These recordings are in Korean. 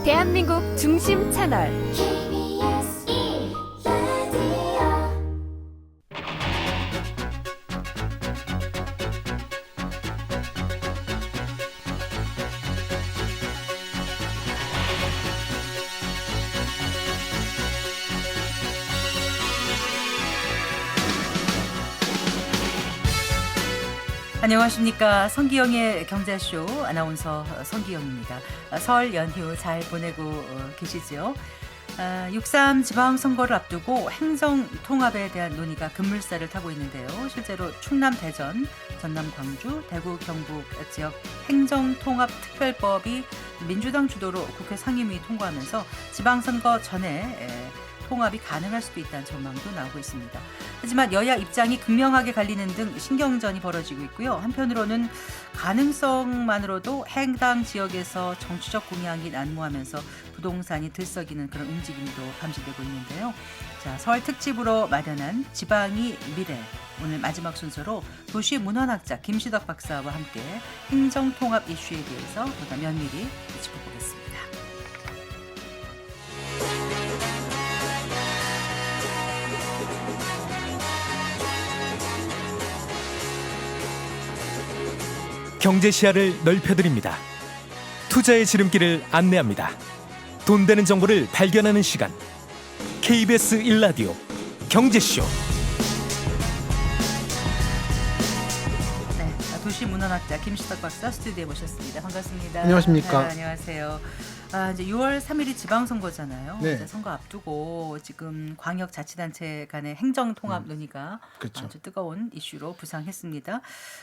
대한민국 중심 채널 KBS 1라디오 안녕하십니까. 성기영의 경제쇼 아나운서 성기영입니다. 설 연휴 잘 보내고 계시죠? 6.3 지방선거를 앞두고 행정통합에 대한 논의가 급물살을 타고 있는데요. 실제로 충남, 대전, 전남, 광주, 대구, 경북 지역 행정통합특별법이 민주당 주도로 국회 상임위 통과하면서 지방선거 전에 통합이 가능할 수도 있다는 전망도 나오고 있습니다. 하지만 여야 입장이 극명하게 갈리는 등 신경전이 벌어지고 있고요. 한편으로는 가능성만으로도 해당 지역에서 정치적 공약이 난무하면서 부동산이 들썩이는 그런 움직임도 감지되고 있는데요. 자, 설 특집으로 마련한 지방이 미래, 오늘 마지막 순서로 도시문헌학자 김시덕 박사와 함께 행정통합 이슈에 대해서 보다 면밀히 짚어보겠습니다. 경제 시야를 넓혀드립니다. 투자의 지름길을 안내합니다. 돈 되는 정보를 발견하는 시간. KBS 1라디오 경제쇼. 네, 도시문헌학자 김시덕 박사 스튜디오에 모셨습니다. 반갑습니다. 안녕하십니까. 네, 안녕하세요. 이제 6월 3일이 지방선거잖아요. 네. 이제 선거 앞두고 지금 광역자치단체 간의 행정통합 논의가 그렇죠. 아주 뜨거운 이슈로 부상했습니다.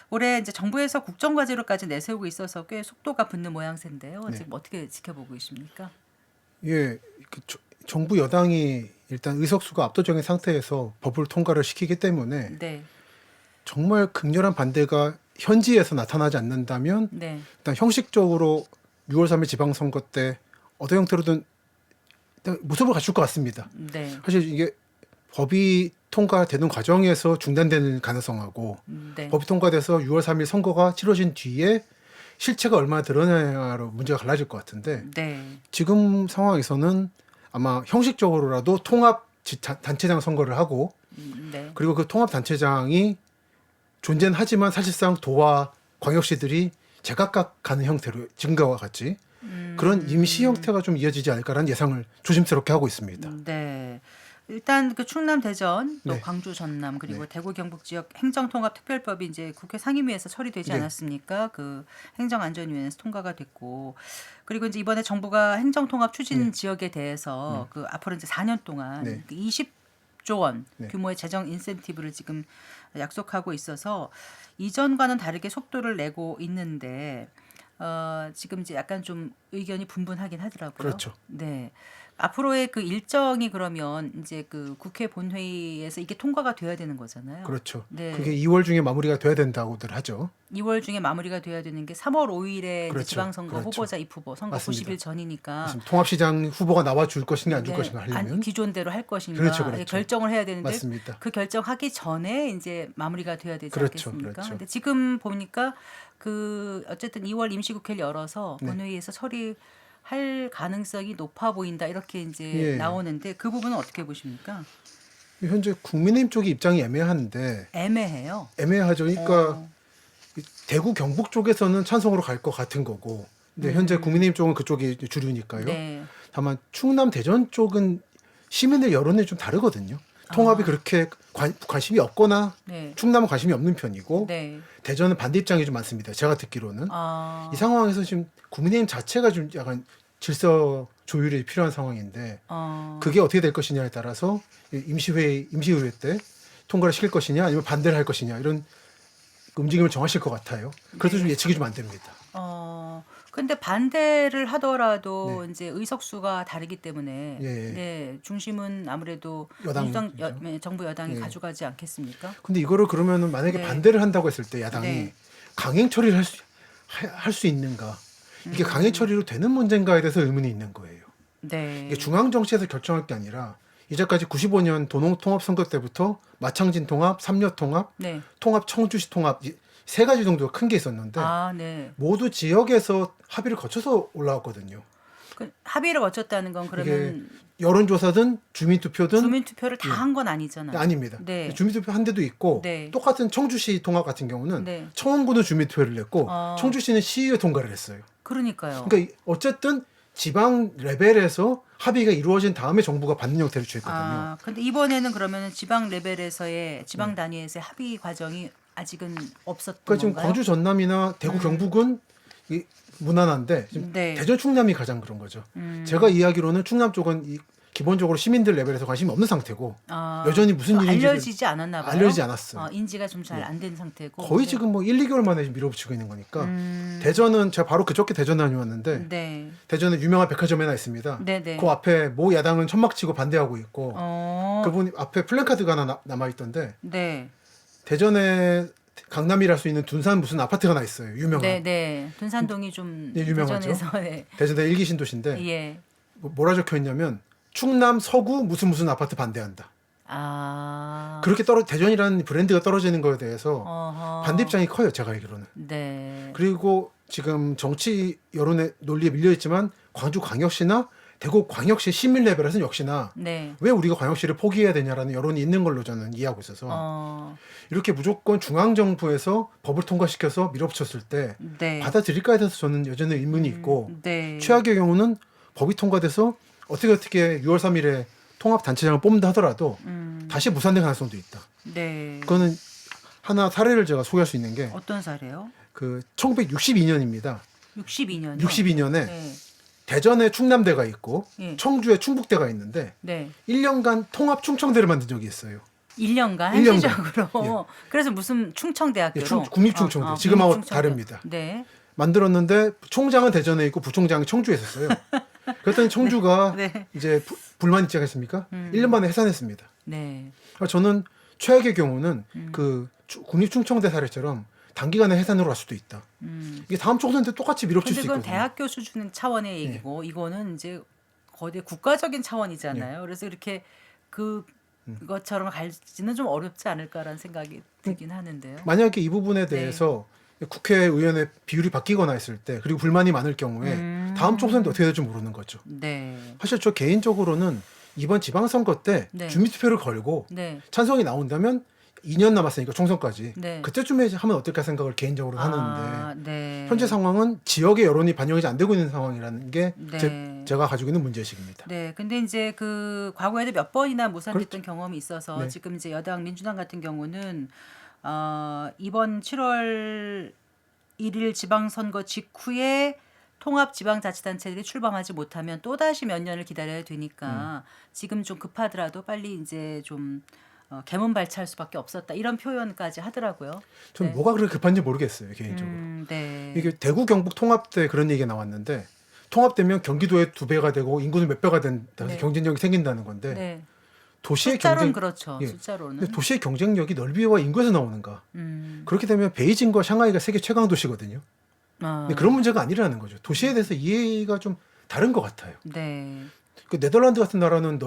올해 이제 정부에서 국정과제로까지 내세우고 있어서 꽤 속도가 붙는 모양새인데요. 네. 지금 어떻게 지켜보고 계십니까? 예, 정부 여당이 일단 의석수가 압도적인 상태에서 법을 통과를 시키기 때문에 네, 정말 극렬한 반대가 현지에서 나타나지 않는다면 네, 일단 형식적으로 6월 3일 지방선거 때 어떤 형태로든 일단 모습을 갖출 것 같습니다. 네, 사실 이게 법이 통과되는 과정에서 중단되는 가능성하고 네, 법이 통과돼서 6월 3일 선거가 치러진 뒤에 실체가 얼마나 드러나냐로 문제가 갈라질 것 같은데 네, 지금 상황에서는 아마 형식적으로라도 통합 단체장 선거를 하고 네, 그리고 그 통합 단체장이 존재는 하지만 사실상 도와 광역시들이 제각각 가는 형태로 지금과 같이 그런 임시 형태가 좀 이어지지 않을까라는 예상을 조심스럽게 하고 있습니다. 네. 일단 그 충남, 대전, 또 네. 광주, 전남 그리고 네. 대구, 경북 지역 행정통합특별법이 이제 국회 상임위에서 처리되지 네. 않았습니까? 그 행정안전위원회에서 통과가 됐고, 그리고 이제 이번에 정부가 행정통합 추진 네. 지역에 대해서 그 앞으로 이제 4년 동안 네. 그 20조 원 네. 규모의 재정 인센티브를 지금 약속하고 있어서 이전과는 다르게 속도를 내고 있는데 지금 이제 약간 좀 의견이 분분하긴 하더라고요. 그렇죠. 네. 앞으로의 그 일정이 그러면 이제 그 국회 본회의에서 이게 통과가 돼야 되는 거잖아요. 그렇죠. 네. 그게 2월 중에 마무리가 돼야 된다고들 하죠. 2월 중에 마무리가 돼야 되는 게 3월 5일에 그렇죠. 지방선거 그렇죠. 후보자 입후보 선거 맞습니다. 90일 전이니까 지금 통합시장 후보가 나와 줄 것인가 안 줄 네, 것인가 하려면 아니, 기존대로 할 것인가 그렇죠, 그렇죠. 결정을 해야 되는데 맞습니다. 그 결정하기 전에 이제 마무리가 돼야 되지 그렇죠, 않겠습니까? 그렇죠. 근데 지금 보니까 그 어쨌든 2월 임시국회를 열어서 네. 본회의에서 처리할 가능성이 높아 보인다 이렇게 이제 예. 나오는데 그 부분은 어떻게 보십니까? 현재 국민의힘 쪽이 입장이 애매한데 애매해요. 애매하죠. 그러니까 어, 대구 경북 쪽에서는 찬성으로 갈 것 같은 거고 근데 현재 국민의힘 쪽은 그쪽이 주류니까요. 네. 다만 충남 대전 쪽은 시민의 여론이 좀 다르거든요. 통합이 그렇게 관심이 없거나 네. 충남은 관심이 없는 편이고 네. 대전은 반대 입장이 좀 많습니다. 제가 듣기로는 아, 이 상황에서 지금 국민의힘 자체가 좀 약간 질서 조율이 필요한 상황인데 그게 어떻게 될 것이냐에 따라서 임시의회 때 통과를 시킬 것이냐 아니면 반대를 할 것이냐 이런 움직임을 정하실 것 같아요. 그래서 좀 예측이 좀 안 됩니다. 근데 반대를 하더라도 이제 의석수가 다르기 때문에 예. 네, 중심은 아무래도 여당, 정부 여당이 예. 가져가지 않겠습니까? 근데 이거를 그러면은 만약에 네. 반대를 한다고 했을 때 야당이 네. 강행 처리를 할 수 있는가? 이게 강행 처리로 되는 문제인가에 대해서 의문이 있는 거예요. 네. 이게 중앙 정치에서 결정할 게 아니라 이제까지 95년 도농통합 선거 때부터 마창진 통합, 삼려 통합, 네. 통합 청주시 통합 세 가지 정도가 큰 게 있었는데 네. 모두 지역에서 합의를 거쳐서 올라왔거든요. 그 합의를 거쳤다는 건 그러면 여론조사든 주민투표든 주민투표를 다 한 건 아니잖아요. 아닙니다. 네. 주민투표 한 데도 있고 네. 똑같은 청주시 통합 같은 경우는 네. 청원구는 주민투표를 냈고 청주시는 시의회 통과를 했어요. 그러니까요. 그러니까 어쨌든 지방 레벨에서 합의가 이루어진 다음에 정부가 받는 형태로 취했거든요. 근데 이번에는 그러면 지방 레벨에서의 지방 단위에서의 합의 과정이 아직은 없었던 그러니까 지금 건가요? 광주 전남이나 대구 경북은 이 무난한데 지금 네. 대전 충남이 가장 그런 거죠. 제가 이야기로는 충남 쪽은 기본적으로 시민들 레벨에서 관심이 없는 상태고 여전히 무슨 일인지 알려지지 않았나 봐요. 알려지지 않았어요. 인지가 좀 잘 안 된 상태고 거의 지금 뭐 1, 2개월 만에 밀어붙이고 있는 거니까 대전은 제가 바로 그저께 대전 다녀왔는데 네. 대전에 유명한 백화점이 하나 있습니다. 네네. 그 앞에 모 야당은 천막 치고 반대하고 있고 어. 그분 앞에 플래카드가 하나 남아 있던데 네. 대전에 강남이랄 수 있는 둔산 무슨 아파트가 하나 있어요. 유명한. 네. 둔산동이 좀 네, 유명하죠. 대전에서 네. 대전의 일기 신도시인데 예. 뭐라 적혀 있냐면 충남 서구 무슨 아파트 반대한다. 그렇게 대전이라는 브랜드가 떨어지는 거에 대해서 어허. 반대 입장이 커요. 제가 알기로는. 네. 그리고 지금 정치 여론의 논리에 밀려 있지만 광주광역시나 대구광역시 시민 레벨에서는 역시나 네. 왜 우리가 광역시를 포기해야 되냐라는 여론이 있는 걸로 저는 이해하고 있어서 이렇게 무조건 중앙정부에서 법을 통과시켜서 밀어붙였을 때 네. 받아들일까에 대해서 저는 여전히 의문이 있고 네. 최악의 경우는 법이 통과돼서 어떻게 6월 3일에 통합단체장을 뽑는다 하더라도 다시 무산될 가능성도 있다. 네. 그거는 하나 사례를 제가 소개할 수 있는 게 어떤 사례요? 그 1962년입니다. 62년이요? 62년에 네. 대전에 충남대가 있고 예. 청주에 충북대가 있는데 네. 1년간 통합 충청대를 만든 적이 있어요. 1년간 1년간. 한시적으로. 그래서 무슨 충청대학교로 예, 국립충청대. 지금하고 국립충청대. 다릅니다. 네. 만들었는데 총장은 대전에 있고 부총장이 청주에 있었어요. 그랬더니 청주가 네. 이제 불만 있지 않습니까? 1년 만에 해산했습니다. 네. 저는 최악의 경우는 그 국립충청대 사례처럼 단기간에 해산으로 갈 수도 있다. 이게 다음 총선 때 똑같이 밀어붙일 근데 수 그건 있거든요. 대학교 수준 차원의 얘기고 이거는 이제 거대 국가적인 차원이잖아요. 그래서 이렇게 그것처럼 갈지는 좀 어렵지 않을까라는 생각이 들긴 하는데요. 만약에 이 부분에 대해서 국회의원의 비율이 바뀌거나 했을 때 그리고 불만이 많을 경우에 다음 총선 때 어떻게 될지 모르는 거죠. 네. 사실 저 개인적으로는 이번 지방선거 때 네. 주민투표를 걸고 네. 찬성이 나온다면 2년 남았으니까 총선까지 네. 그때쯤에 하면 어떨까 생각을 개인적으로 하는데 네. 현재 상황은 지역의 여론이 반영이 안 되고 있는 상황이라는 게 네. 제가 가지고 있는 문제의식입니다. 네, 근데 이제 그 과거에도 몇 번이나 무산됐던 그렇죠. 경험이 있어서 네. 지금 이제 여당 민주당 같은 경우는 이번 7월 1일 지방선거 직후에 통합지방자치단체들이 출범하지 못하면 또 다시 몇 년을 기다려야 되니까 지금 좀 급하더라도 빨리 이제 좀 개문 발차할 수밖에 없었다 이런 표현까지 하더라고요. 전 네. 뭐가 그렇게 급한지 모르겠어요 개인적으로. 네. 이게 대구 경북 통합 때 그런 얘기가 나왔는데 통합되면 경기도의 2배가 되고 인구는 몇 배가 된다. 네. 경쟁력이 생긴다는 건데 네. 도시의 숫자로는 경쟁 그렇죠. 예. 숫자로는. 근데 도시의 경쟁력이 넓이와 인구에서 나오는가? 음. 그렇게 되면 베이징과 샹하이가 세계 최강 도시거든요. 근데 그런 문제가 아니라는 거죠. 도시에 대해서 이해가 좀 다른 것 같아요. 네. 그 네덜란드 같은 나라는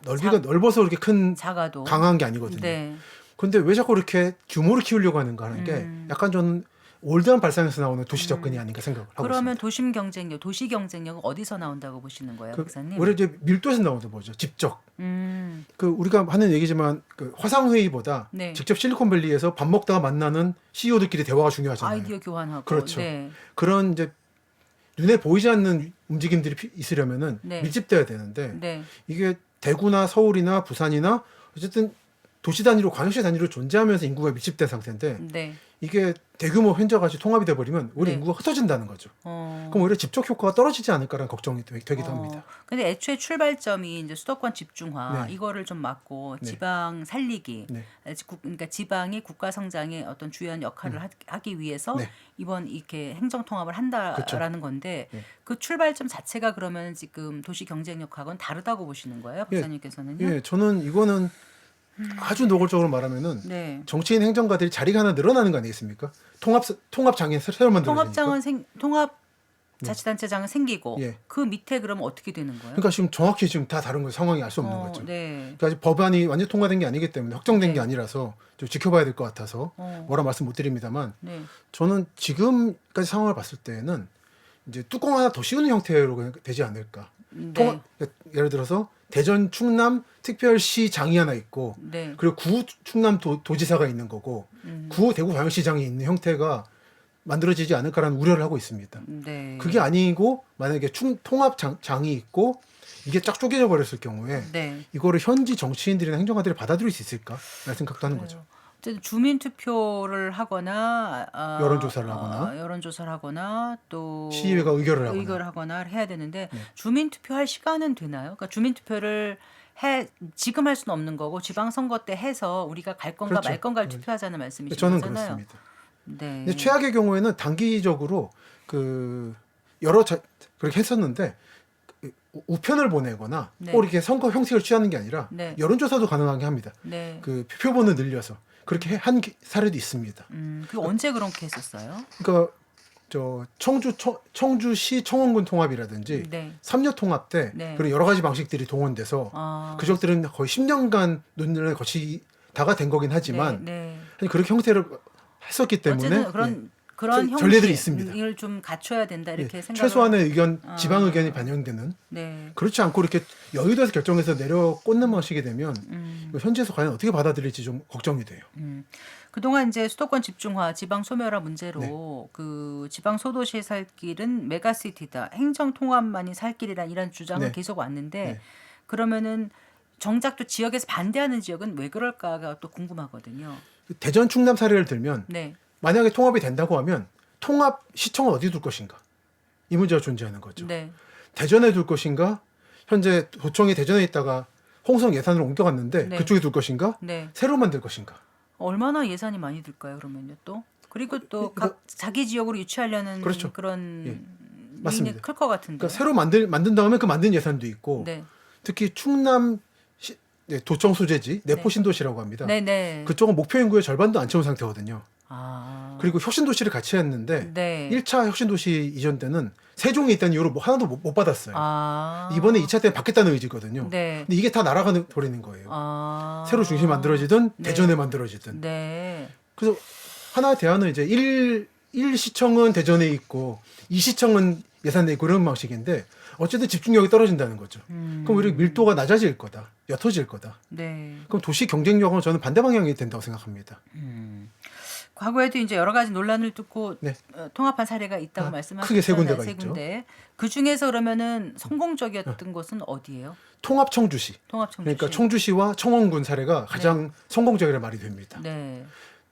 넓이가 넓어서 그렇게 큰 작아도 강한 게 아니거든요. 네. 그런데 왜 자꾸 이렇게 규모를 키우려고 하는가 하는 게 약간 저는 올드한 발상에서 나오는 도시 접근이 아닌가 생각을 하고 그러면 있습니다. 도심 경쟁력, 도시 경쟁력은 어디서 나온다고 보시는 거예요, 박사님? 오히려 이제 밀도에서 나오는 거죠. 직접. 음. 그 우리가 하는 얘기지만 그 화상 회의보다 네. 직접 실리콘밸리에서 밥 먹다가 만나는 CEO들끼리 대화가 중요하잖아요. 아이디어 교환하고. 그렇죠. 네. 그런 이제 눈에 보이지 않는 움직임들이 있으려면은 네. 밀집돼야 되는데 네. 이게 대구나 서울이나 부산이나 어쨌든 도시 단위로 광역시 단위로 존재하면서 인구가 밀집된 상태인데 네. 이게 대규모 현저같이 통합이 돼버리면 우리 네. 인구가 흩어진다는 거죠. 어. 그럼 오히려 집적 효과가 떨어지지 않을까라는 걱정이 되기도 합니다. 근데 애초에 출발점이 이제 수도권 집중화 네. 이거를 좀 막고 네. 지방 살리기. 네. 그러니까 지방이 국가 성장의 어떤 주요한 역할을 하기 위해서 네. 이번 이렇게 행정 통합을 한다라는 그렇죠. 건데 네. 그 출발점 자체가 그러면 지금 도시 경쟁력하고는 다르다고 보시는 거예요, 박사님께서는요? 예, 저는 이거는 아주 노골적으로 말하면은 네. 정치인 행정가들이 자리가 하나 늘어나는 거 아니겠습니까? 통합장이 새로 만들어지니까. 통합 자치단체장은 생기고 예. 그 밑에 그러면 어떻게 되는 거예요? 그러니까 지금 정확히 지금 다 다른 거 상황이 알 수 없는 거죠. 네. 그러니까 아직 법안이 완전 통과된 게 아니기 때문에 확정된 네. 게 아니라서 좀 지켜봐야 될 것 같아서 뭐라 말씀 못 드립니다만 네. 저는 지금까지 상황을 봤을 때는 이제 뚜껑 하나 더 씌우는 형태로 그냥 되지 않을까. 네. 예를 들어서 대전 충남 특별시장이 하나 있고 네. 그리고 구 충남 도지사가 있는 거고 구 대구 광역시장이 있는 형태가 만들어지지 않을까라는 우려를 하고 있습니다. 네. 그게 아니고 만약에 통합장이 있고 이게 쫙 쪼개져 버렸을 경우에 네. 이거를 현지 정치인들이나 행정가들이 받아들일 수 있을까? 라는 생각도 하는 거죠. 어쨌든 주민 투표를 하거나 여론조사를 하거나 또 시의회가 의결을 하거나 해야 되는데 네. 주민 투표할 시간은 되나요? 그러니까 주민 투표를 지금 할 수는 없는 거고 지방선거 때 해서 우리가 갈 건가 그렇죠. 말 건가를 투표하자는 말씀이신 저는 거잖아요. 그렇습니다. 네. 근데 최악의 경우에는 단기적으로 그 그렇게 했었는데 우편을 보내거나 네. 꼭 이렇게 선거 형식을 취하는 게 아니라 네. 여론조사도 가능하게 합니다. 네. 그 표본을 늘려서 그렇게 한 사례도 있습니다. 그 언제 그렇게 했었어요? 그러니까 저 청주시 청원군 통합이라든지 네. 삼려 통합 때 네. 그런 여러 가지 방식들이 동원돼서 그쪽들은 거의 10년간 논의를 거치다가 된 거긴 하지만 네. 그렇게 형태를 했었기 때문에 어쨌든 그런 전례들이 있습니다. 형식을 좀 갖춰야 된다 이렇게 예, 생각을 최소한의 의견, 지방 의견이 반영되는 네. 그렇지 않고 이렇게 여의도에서 결정해서 내려 꽂는 방식이 되면 이거 현지에서 과연 어떻게 받아들일지 좀 걱정이 돼요. 그동안 이제 수도권 집중화, 지방 소멸화 문제로 네. 그 지방 소도시의 살 길은 메가시티다, 행정 통합만이 살 길이란 이런 주장을 네. 계속 왔는데 네. 그러면은 정작 또 지역에서 반대하는 지역은 왜 그럴까가 또 궁금하거든요. 대전 충남 사례를 들면 네. 만약에 통합이 된다고 하면 통합 시청은 어디 둘 것인가? 이 문제가 존재하는 거죠. 네. 대전에 둘 것인가? 현재 도청이 대전에 있다가 홍성 예산으로 옮겨갔는데 네. 그쪽에 둘 것인가? 네. 새로 만들 것인가? 얼마나 예산이 많이 들까요, 그러면요 또? 그리고 또 각 자기 지역으로 유치하려는 그렇죠. 그런 예. 유인이 맞습니다. 클 것 같은데. 그러니까 새로 만든 다음에 그 만든 예산도 있고 네. 특히 충남 도청 소재지 내포 신도시라고 합니다. 네네. 그쪽은 목표 인구의 절반도 안 채운 상태거든요. 아. 그리고 혁신도시를 같이 했는데 네. 1차 혁신도시 이전 때는 세종이 있다는 이유로 뭐 하나도 못 받았어요. 아. 이번에 2차 때 받겠다는 의지거든요. 네. 근데 이게 다 날아가는 버리는 거예요. 아. 새로 중심이 만들어지든 네. 대전에 만들어지든. 네. 그래서 하나의 대안은 이제 1시청은 대전에 있고 2시청은 예산에 있고 이런 방식인데 어쨌든 집중력이 떨어진다는 거죠. 그럼 오히려 밀도가 낮아질 거다. 옅어질 거다. 네. 그럼 도시 경쟁력은 저는 반대 방향이 된다고 생각합니다. 과거에도 이제 여러 가지 논란을 뚫고 네. 통합한 사례가 있다고 말씀하셨잖아요. 크게 세 군데가 세 있죠. 군데. 그 중에서 그러면은 성공적이었던 곳은 어디예요? 통합 청주시. 통합 청주시. 그러니까 청주시와 청원군 사례가 가장 성공적이라 말이 됩니다. 네.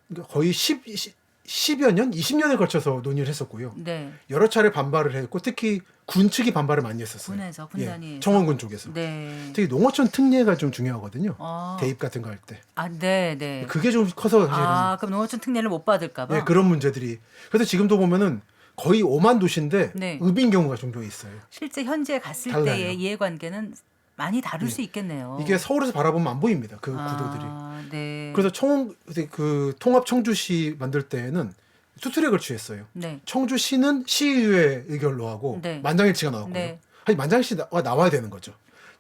그러니까 거의 10여 년, 20년에 걸쳐서 논의를 했었고요. 네. 여러 차례 반발을 했고 특히 군 측이 반발을 많이 했었어요. 군에서 군단위. 청원군 쪽에서. 네. 특히 농어촌 특례가 좀 중요하거든요. 아. 대입 같은 거 할 때. 아, 네, 네. 그게 좀 커서 사실은 아, 그럼 농어촌 특례를 못 받을까 봐. 네, 그런 문제들이. 그래서 지금도 보면은 거의 5만 도시인데 네. 읍인 경우가 종종 있어요. 실제 현지에 갔을 달라요. 때의 이해관계는 많이 다를 수 있겠네요. 이게 서울에서 바라보면 안 보입니다. 그 구도들이. 네. 그래서 그 통합 청주시 만들 때에는 투트랙을 취했어요. 네. 청주시는 시의회 의결로 하고 네. 만장일치가 나왔고요. 네. 아니 만장일치가 나와야 되는 거죠.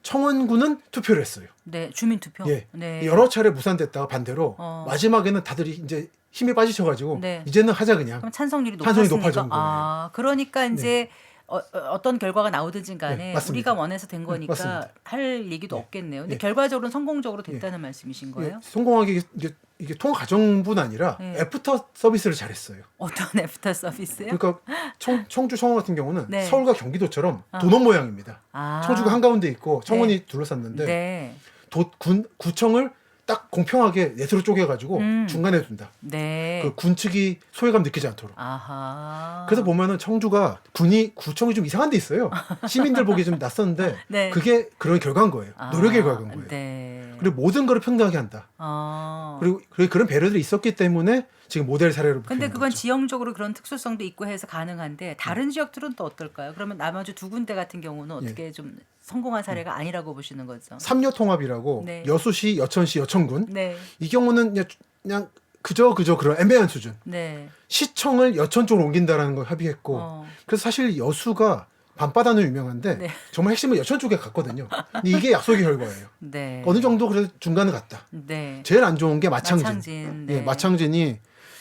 청원군은 투표를 했어요. 네, 주민 투표. 예. 네. 여러 차례 무산됐다가 반대로 어. 마지막에는 다들 이제 힘이 빠지셔가지고 네. 이제는 하자 그냥. 그럼 찬성률이 찬성이 높았으니까. 높아진 거예요. 아, 그러니까 이제 어떤 결과가 나오든지 간에 네, 맞습니다. 우리가 원해서 된 거니까 맞습니다. 할 얘기도 없겠네요. 근데 예. 결과적으로는 성공적으로 됐다는 말씀이신 거예요? 예, 성공하게 이게 통합 과정뿐 아니라 네. 애프터 서비스를 잘했어요. 어떤 애프터 서비스요? 그러니까 청주 청원 같은 경우는 네. 서울과 경기도처럼 도넛 모양입니다. 아. 청주가 한가운데 있고 청원이 둘러쌌는데 네. 구청을 딱 공평하게 넷으로 쪼개가지고 중간에 둔다. 네. 그 군 측이 소외감 느끼지 않도록. 아하. 그래서 보면은 청주가 구청이 좀 이상한 데 있어요. 시민들 보기 좀 낯선데 네. 그게 그런 결과인 거예요. 아, 노력의 결과인 거예요. 네. 그리고 모든 거를 평등하게 한다. 그리고 그런 배려들이 있었기 때문에 지금 모델 사례로 근데 보이는 그건 거죠. 지형적으로 그런 특수성도 있고 해서 가능한데 다른 지역들은 또 어떨까요? 그러면 나머지 두 군데 같은 경우는 어떻게 좀 성공한 사례가 아니라고 보시는 거죠? 삼려 통합이라고 네. 여수시, 여천시, 여천군 네. 이 경우는 그냥 그저 그런 애매한 수준. 네. 시청을 여천 쪽으로 옮긴다라는 걸 합의했고 그래서 사실 여수가 밤바다는 유명한데 네. 정말 핵심은 여천 쪽에 갔거든요. 근데 이게 약속의 결과예요. 네. 어느 정도 그래도 중간에 갔다. 네. 제일 안 좋은 게 마창진. 마창진. 예, 마창진이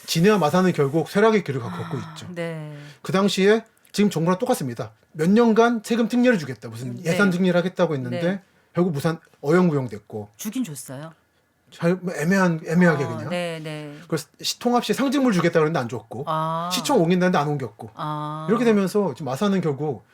진해와 마산은 결국 쇠락의 길을 걷고 있죠. 네. 그 당시에 지금 정부랑 똑같습니다. 몇 년간 세금 특례를 주겠다. 무슨 예산 특례를 하겠다고 했는데 네. 결국 무산 어영부영됐고 주긴 줬어요. 잘 애매하게 그냥. 네. 그래서 통합시에 상징물 주겠다 그랬는데 안 줬고 시청 옮긴다는데 안 옮겼고 이렇게 되면서 지금 마산은 결국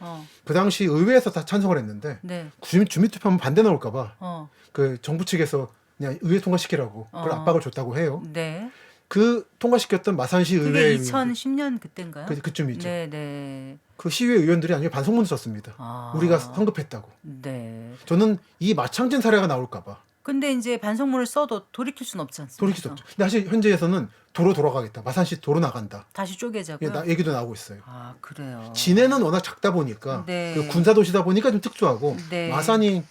그 당시 의회에서 다 찬성을 했는데 네. 주민투표하면 반대 나올까봐 어. 그 정부 측에서 그냥 의회 통과시키라고 그런 압박을 줬다고 해요. 네. 그 통과시켰던 마산시 그게 의회 2010년 그때인가요? 그쯤이죠. 네. 그 시의회 의원들이 아니면 반성문을 썼습니다. 우리가 성급했다고. 네. 저는 이 마창진 사례가 나올까봐 근데 이제 반성문을 써도 돌이킬 수는 없지 않습니까? 돌이킬 수 없죠. 근데 사실 현재에서는 도로 돌아가겠다. 마산시 도로 나간다. 다시 쪼개자고요. 얘기도 나오고 있어요. 아, 그래요. 진해는 워낙 작다 보니까 네. 그 군사도시다 보니까 좀 특수하고 네. 마산이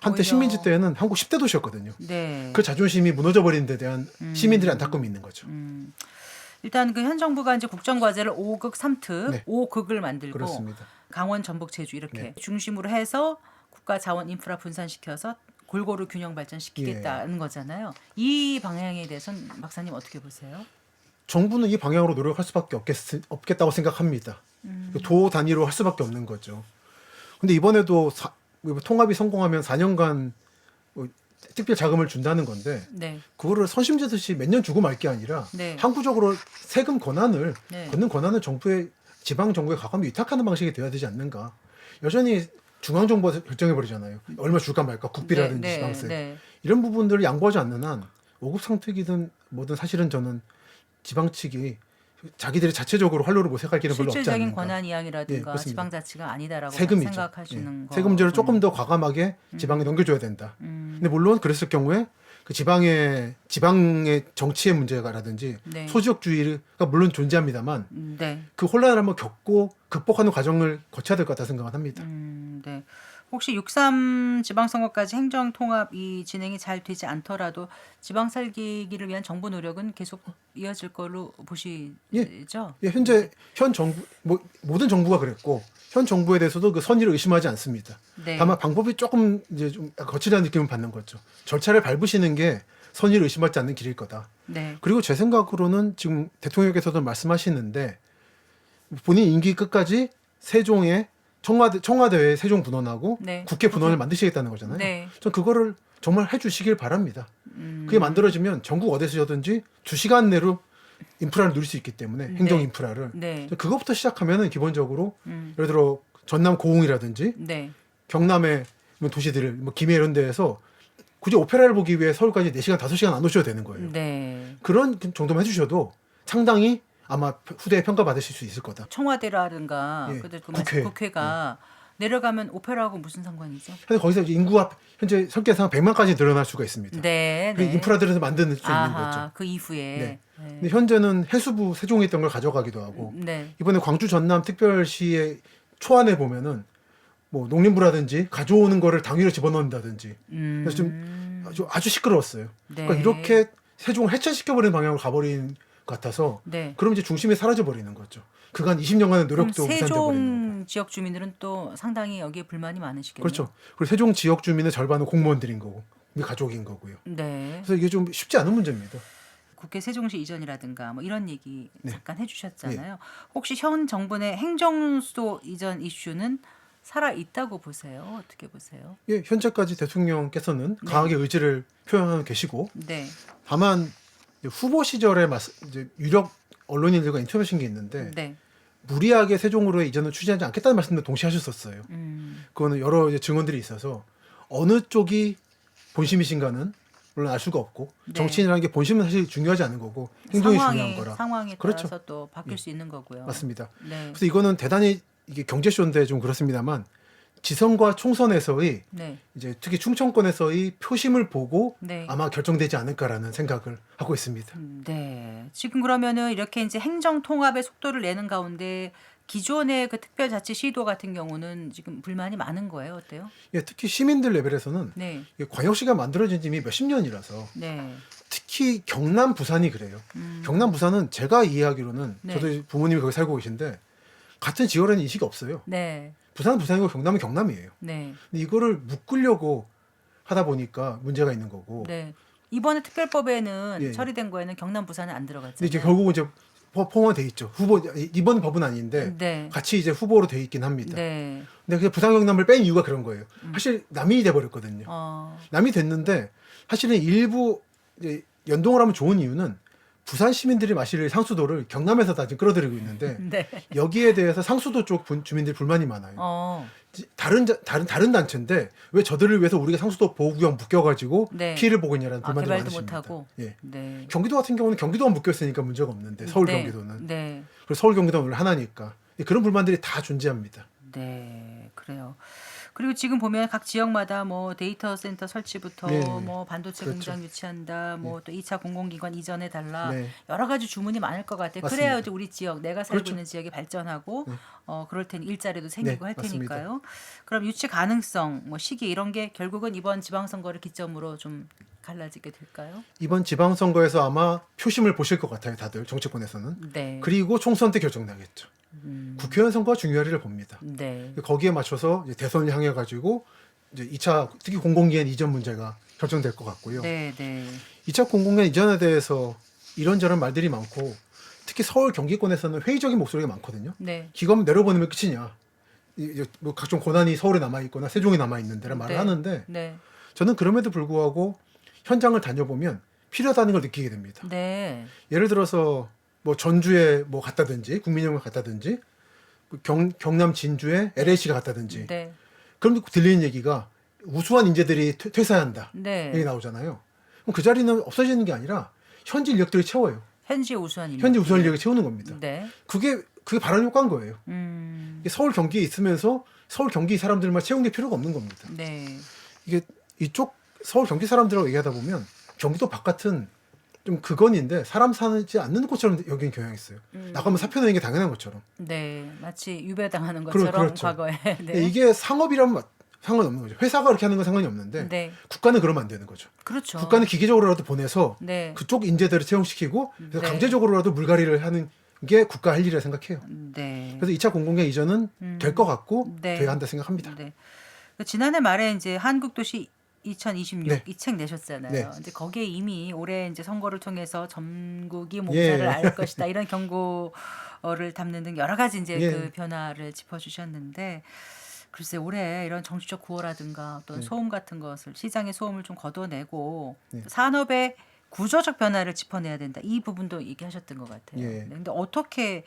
한때 오히려. 식민지 때는 한국 10대 도시였거든요. 네. 그 자존심이 무너져 버린 데 대한 시민들의 안타까움이 있는 거죠. 일단 그 현 정부가 이제 국정과제를 5극 3특, 네. 5극을 만들고 그렇습니다. 강원, 전북, 제주 이렇게 네. 중심으로 해서 국가 자원 인프라 분산시켜서 골고루 균형 발전시키겠다는 거잖아요. 이 방향에 대해서는 박사님 어떻게 보세요? 정부는 이 방향으로 노력할 수밖에 없겠다고 생각합니다. 도 단위로 할 수밖에 없는 거죠. 근데 이번에도 통합이 성공하면 4년간 특별 자금을 준다는 건데 네. 그거를 선심제듯이 몇 년 주고 말 게 아니라 네. 항구적으로 세금 권한을 네. 걷는 권한을 정부의 지방 정부에 과감히 위탁하는 방식이 되어야 되지 않는가. 여전히 중앙 정부가 결정해 버리잖아요. 얼마 줄까 말까 국비라든지 네, 지방세 네. 이런 부분들을 양보하지 않는 한 5급 상특이든 뭐든 사실은 저는 지방 측이 자기들이 자체적으로 활로를 모색할 길은 별로 없지 실질적인 않는가. 권한 예, 이야기라든가 그렇습니다. 지방자치가 아니다라고 세금이죠. 생각하시는 예. 거. 세금 문제를 조금 더 과감하게 지방에 넘겨줘야 된다. 근데 물론 그랬을 경우에 그 지방의 정치의 문제가라든지 네. 소지역주의가 물론 존재합니다만 네. 그 혼란을 한번 겪고 극복하는 과정을 거쳐야 될 것 같다 생각은 합니다. 네. 혹시 6.3 지방선거까지 행정통합이 진행이 잘 되지 않더라도 지방살기기를 위한 정부 노력은 계속 이어질 걸로 보시죠? 예, 현재 현 정부 모든 정부가 그랬고 현 정부에 대해서도 그 선의를 의심하지 않습니다. 네. 다만 방법이 조금 이제 좀 거칠다는 느낌을 받는 거죠. 절차를 밟으시는 게 선의를 의심하지 않는 길일 거다. 네. 그리고 제 생각으로는 지금 대통령께서도 말씀하시는데 본인 임기 끝까지 세종의 청와대에 세종 분원하고 네. 국회 분원을 만드시겠다는 거잖아요. 네. 전 그거를 정말 해주시길 바랍니다. 그게 만들어지면 전국 어디서든지 2시간 내로 인프라를 누릴 수 있기 때문에 행정 인프라를 네. 그것부터 시작하면은 기본적으로 예를 들어 전남 고흥이라든지 네. 경남의 뭐 도시들 뭐 김해 이런 데에서 굳이 오페라를 보기 위해 서울까지 4시간 5시간 안 오셔도 되는 거예요. 네. 그런 정도만 해주셔도 상당히 아마 후대에 평가받으실 수 있을 거다. 청와대라든가 예, 그래도 국회가 내려가면 오페라하고 무슨 상관이죠? 근데 거기서 이제 인구가 현재 설계상 100만까지 늘어날 수가 있습니다. 네. 그 인프라들에서 만드는 수 있는 아하, 거죠. 그 이후에. 네. 근데 현재는 해수부 세종에 있던 걸 가져가기도 하고 네. 이번에 광주 전남 특별시의 초안에 보면은 뭐 농림부라든지 가져오는 거를 당위로 집어넣는다든지 그래서 좀 아주 시끄러웠어요. 네. 그러니까 이렇게 세종을 해체시켜버리는 방향으로 가버린 것 같아서 네. 그럼 이제 중심이 사라져 버리는 거죠. 그간 20년간의 그럼 노력도 무산돼 버리는 거고. 세종 지역 주민들은 또 상당히 여기에 불만이 많으시겠네요. 그렇죠. 그리고 세종 지역 주민의 절반은 공무원들인 거고 우리 가족인 거고요. 네. 그래서 이게 좀 쉽지 않은 문제입니다. 국회 세종시 이전이라든가 뭐 이런 얘기 네. 잠깐 해주셨잖아요. 혹시 현 정부 내 행정수도 이전 이슈는 살아 있다고 보세요? 어떻게 보세요? 예, 현재까지 대통령께서는 강하게 의지를 표현하고 계시고 네. 다만 후보 시절에 이제 유력 언론인들과 인터뷰하신 게 있는데 네. 무리하게 세종으로의 이전을 추진하지 않겠다는 말씀도 동시에 하셨었어요. 그거는 여러 이제 증언들이 있어서 어느 쪽이 본심이신가는 물론 알 수가 없고 네. 정치인이라는 게 본심은 사실 중요하지 않은 거고 행동이 중요한 거라. 상황에 그렇죠. 따라서 또 바뀔 수 있는 거고요. 맞습니다. 네. 그래서 이거는 대단히 이게 경제쇼인데 좀 그렇습니다만 지선과 총선에서의 네. 이제 특히 충청권에서의 표심을 보고 네. 아마 결정되지 않을까라는 생각을 하고 있습니다. 네. 지금 그러면은 이렇게 이제 행정 통합의 속도를 내는 가운데 기존의 그 특별자치 시도 같은 경우는 지금 불만이 많은 거예요. 어때요? 예, 특히 시민들 레벨에서는 네. 이게 광역시가 만들어진 지 이미 몇십 년이라서 네. 특히 경남 부산이 그래요. 경남 부산은 제가 이해하기로는 네. 저도 부모님이 거기 살고 계신데 같은 지역이라는 인식이 없어요. 네. 부산은 부산이고 경남은 경남이에요. 네. 근데 이거를 묶으려고 하다 보니까 문제가 있는 거고. 네. 이번에 특별법에는 예, 예. 처리된 거에는 경남 부산은 안 근데 이제 들어갔잖아요. 결국은 이제 포함돼 있죠. 후보 이번 법은 아닌데 네. 같이 이제 후보로 돼 있긴 합니다. 네. 근데 그 부산 경남을 뺀 이유가 그런 거예요. 사실 남이 돼 버렸거든요. 남이 됐는데 사실은 일부 이제 연동을 하면 좋은 이유는 부산 시민들이 마실 상수도를 경남에서 다 지금 끌어들이고 있는데 네. 여기에 대해서 상수도 쪽 주민들이 불만이 많아요. 다른 단체인데 왜 저들을 위해서 우리가 상수도 보호구역 묶여가지고 네. 피해를 보고 있냐라는 불만이 개발도 많으십니다. 못하고. 예. 네. 경기도 같은 경우는 경기도만 묶였으니까 문제가 없는데 서울 네. 경기도는 네. 그리고 서울 경기도는 원래 하나니까 그런 불만들이 다 존재합니다. 네, 그래요. 그리고 지금 보면 각 지역마다 뭐 데이터 센터 설치부터 네. 뭐 반도체 그렇죠. 공장 유치한다, 뭐 또 2차 공공기관 이전해 달라 네. 여러 가지 주문이 많을 것 같아요. 맞습니다. 그래야지 우리 지역 내가 살고 그렇죠. 있는 지역이 발전하고 네. 그럴 테니 일자리도 생기고 네, 할 맞습니다. 테니까요. 그럼 유치 가능성, 뭐 시기 이런 게 결국은 이번 지방선거를 기점으로 좀 갈라지게 될까요? 이번 지방선거에서 아마 표심을 보실 것 같아요. 다들 정치권에서는. 네. 그리고 총선 때 결정나겠죠. 국회의원 선거가 중요하리를 봅니다. 네. 거기에 맞춰서 이제 대선을 향해 가지고 이제 2차 특히 공공기관 이전 문제가 결정될 것 같고요. 네, 네. 2차 공공기관 이전에 대해서 이런저런 말들이 많고 특히 서울 경기권에서는 회의적인 목소리가 많거든요. 네. 기관 내려보내면 끝이냐. 이제 뭐 각종 권한이 서울에 남아 있거나 세종에 남아 있는데라 말을 네. 하는데 네. 저는 그럼에도 불구하고 현장을 다녀보면 필요하다는 걸 느끼게 됩니다. 네. 예를 들어서 뭐 전주에 뭐 갔다든지 국민의힘을 갔다든지 경남 진주에 LAC가 갔다든지 네. 그럼 들리는 얘기가 우수한 인재들이 퇴사한다 네. 얘기 나오잖아요. 그럼 그 자리는 없어지는 게 아니라 현지 인력들이 채워요. 현지 우수한 인력. 현지 우수한 인력을 채우는 겁니다. 네. 그게 바른 효과인 거예요. 이게 서울 경기에 있으면서 서울 경기 사람들만 채운 게 필요가 없는 겁니다. 네. 이게 이쪽 서울 경기 사람들하고 얘기하다 보면 경기도 바깥은 좀 극원인데 사람 사지 않는 곳처럼 여기는 경향이 있어요. 나가면 사표 내는 게 당연한 것처럼. 네, 마치 유배당하는 것처럼 그렇죠. 과거에. 근데 이게 상업이라면 상관없는 거죠. 회사가 그렇게 하는 건 상관이 없는데 네, 국가는 그러면 안 되는 거죠. 그렇죠. 국가는 기계적으로라도 보내서 네, 그쪽 인재들을 채용시키고 그래서 네. 강제적으로라도 물갈이를 하는 게 국가 할 일이라 생각해요. 네, 그래서 2차 공공기관 이전은 될 것 같고 네. 돼야 한다 생각합니다. 네. 지난해 말에 이제 한국도시 2026 네. 이 책 내셨잖아요. 네. 이제 거기에 이미 올해 이제 선거를 통해서 전국이 목자를 예. 알 것이다 이런 경고를 담는 등 여러 가지 이제 예. 그 변화를 짚어주셨는데 글쎄 올해 이런 정치적 구호라든가 어떤 네. 소음 같은 것을 시장의 소음을 좀 걷어내고 네. 산업의 구조적 변화를 짚어내야 된다. 이 부분도 얘기하셨던 것 같아요. 예. 네. 근데 어떻게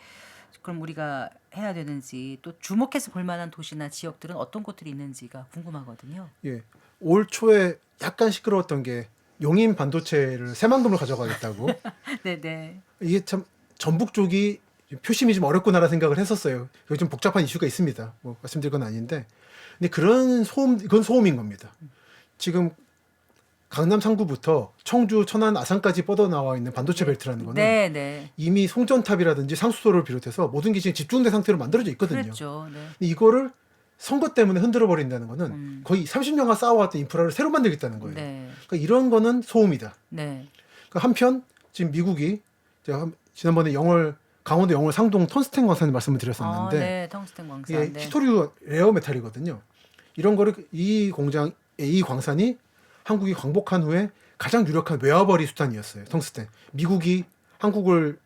그럼 우리가 해야 되는지 또 주목해서 볼 만한 도시나 지역들은 어떤 곳들이 있는지가 궁금하거든요. 예. 올 초에 약간 시끄러웠던 게 용인 반도체를 새만금으로 가져가겠다고. 네네. 이게 참 전북 쪽이 표심이 좀 어렵구나라 생각을 했었어요. 여기 좀 복잡한 이슈가 있습니다. 뭐 말씀드릴 건 아닌데, 근데 그런 소음 이건 소음인 겁니다. 지금 강남 상구부터 청주, 천안, 아산까지 뻗어나와 있는 반도체 벨트라는 거는 네네. 이미 송전탑이라든지 상수도를 비롯해서 모든 게 지금 집중된 상태로 만들어져 있거든요. 그랬죠. 네. 근데 이거를 선거 때문에 흔들어 버린다는 거는 거의 30년간 쌓아왔던 인프라를 새로 만들겠다는 거예요. 네. 그러니까 이런 거는 소음이다. 네. 그러니까 한편 지금 미국이 제가 지난번에 강원도 영월 상동 턴스텐 광산을 말씀을 드렸었는데 네. 텅스텐 광산. 이게 네. 히토류 레어 메탈이거든요. 이런 거를 이 광산이 한국이 광복한 후에 가장 유력한 외화벌이 수단이었어요. 텅스텐. 미국이 한국을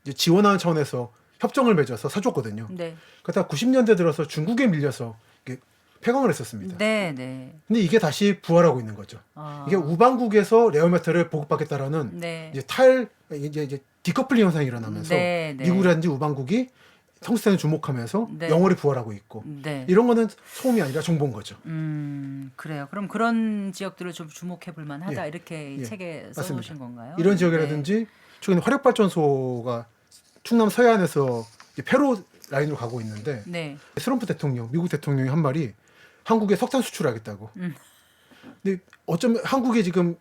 이제 지원하는 차원에서 협정을 맺어서 사줬거든요. 네. 그러다 90년대 들어서 중국에 밀려서 이게 폐광을 했었습니다. 네. 네. 근데 이게 다시 부활하고 있는 거죠. 아. 이게 우방국에서 레어메탈을 보급받겠다라는 네. 이제 디커플링 현상이 일어나면서 네, 네. 미국이라든지 우방국이 텅스텐을 주목하면서 네. 영월이 부활하고 있고 네. 이런 거는 소음이 아니라 정보인 거죠. 그래요. 그럼 그런 지역들을 좀 주목해 볼 만하다 예. 이렇게 이 예. 책에 맞습니다. 써놓으신 건가요? 이런 지역이라든지 최근에 화력발전소가 충남 서해안에서 이제 페로 라인으로 가고 있는데 네. 트럼프 대통령, 미국 대통령이 한 말이 한국에 석탄 수출하겠다고. 근데 어쩌면 한국이 지금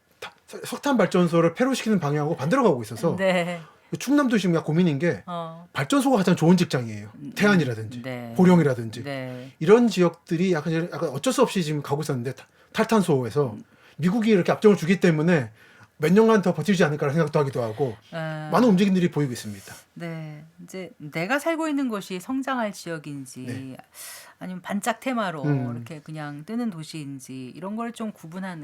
석탄 발전소를 폐로시키는 방향하고 반대로 가고 있어서 네. 충남도 지금 약간 고민인 게 발전소가 가장 좋은 직장이에요. 태안이라든지 네. 보령이라든지 네. 이런 지역들이 약간 어쩔 수 없이 지금 가고 있었는데 탈탄소에서 미국이 이렇게 앞정을 주기 때문에 몇 년간 더 버티지 않을까라는 생각도 하기도 하고 많은 움직임들이 보이고 있습니다. 네, 이제 내가 살고 있는 곳이 성장할 지역인지 네. 아니면 반짝 테마로 이렇게 그냥 뜨는 도시인지 이런 걸 좀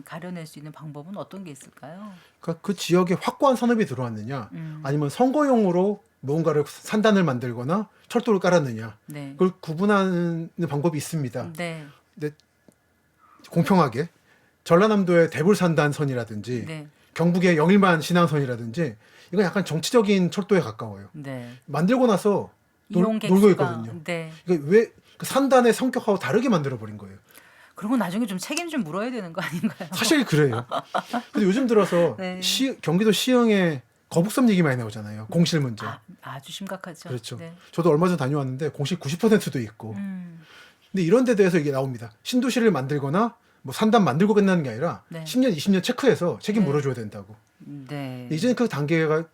가려낼 수 있는 방법은 어떤 게 있을까요? 그러니까 그 지역에 확고한 산업이 들어왔느냐 아니면 선거용으로 무언가를 산단을 만들거나 철도를 깔았느냐. 네. 그걸 구분하는 방법이 있습니다. 네. 근데 공평하게 전라남도의 대불산단선이라든지 네. 경북의 영일만 신항선이라든지 이건 약간 정치적인 철도에 가까워요. 네. 만들고 나서 이용 놀고 객수가 있거든요. 네. 이게 왜 그 산단의 성격하고 다르게 만들어 버린 거예요. 그리고 나중에 좀 책임 좀 물어야 되는 거 아닌가요? 사실 그래요. 근데 요즘 들어서 네. 경기도 시흥에 거북섬 얘기 많이 나오잖아요. 공실 문제. 아주 심각하죠. 그렇죠. 네. 저도 얼마 전 다녀왔는데 공실 90%도 있고. 음. 근데 이런 데 대해서 이게 나옵니다. 신도시를 만들거나 뭐 산단 만들고 끝나는 게 아니라 네. 10년, 20년 체크해서 책임 네. 물어줘야 된다고. 네. 이제는 그 단계가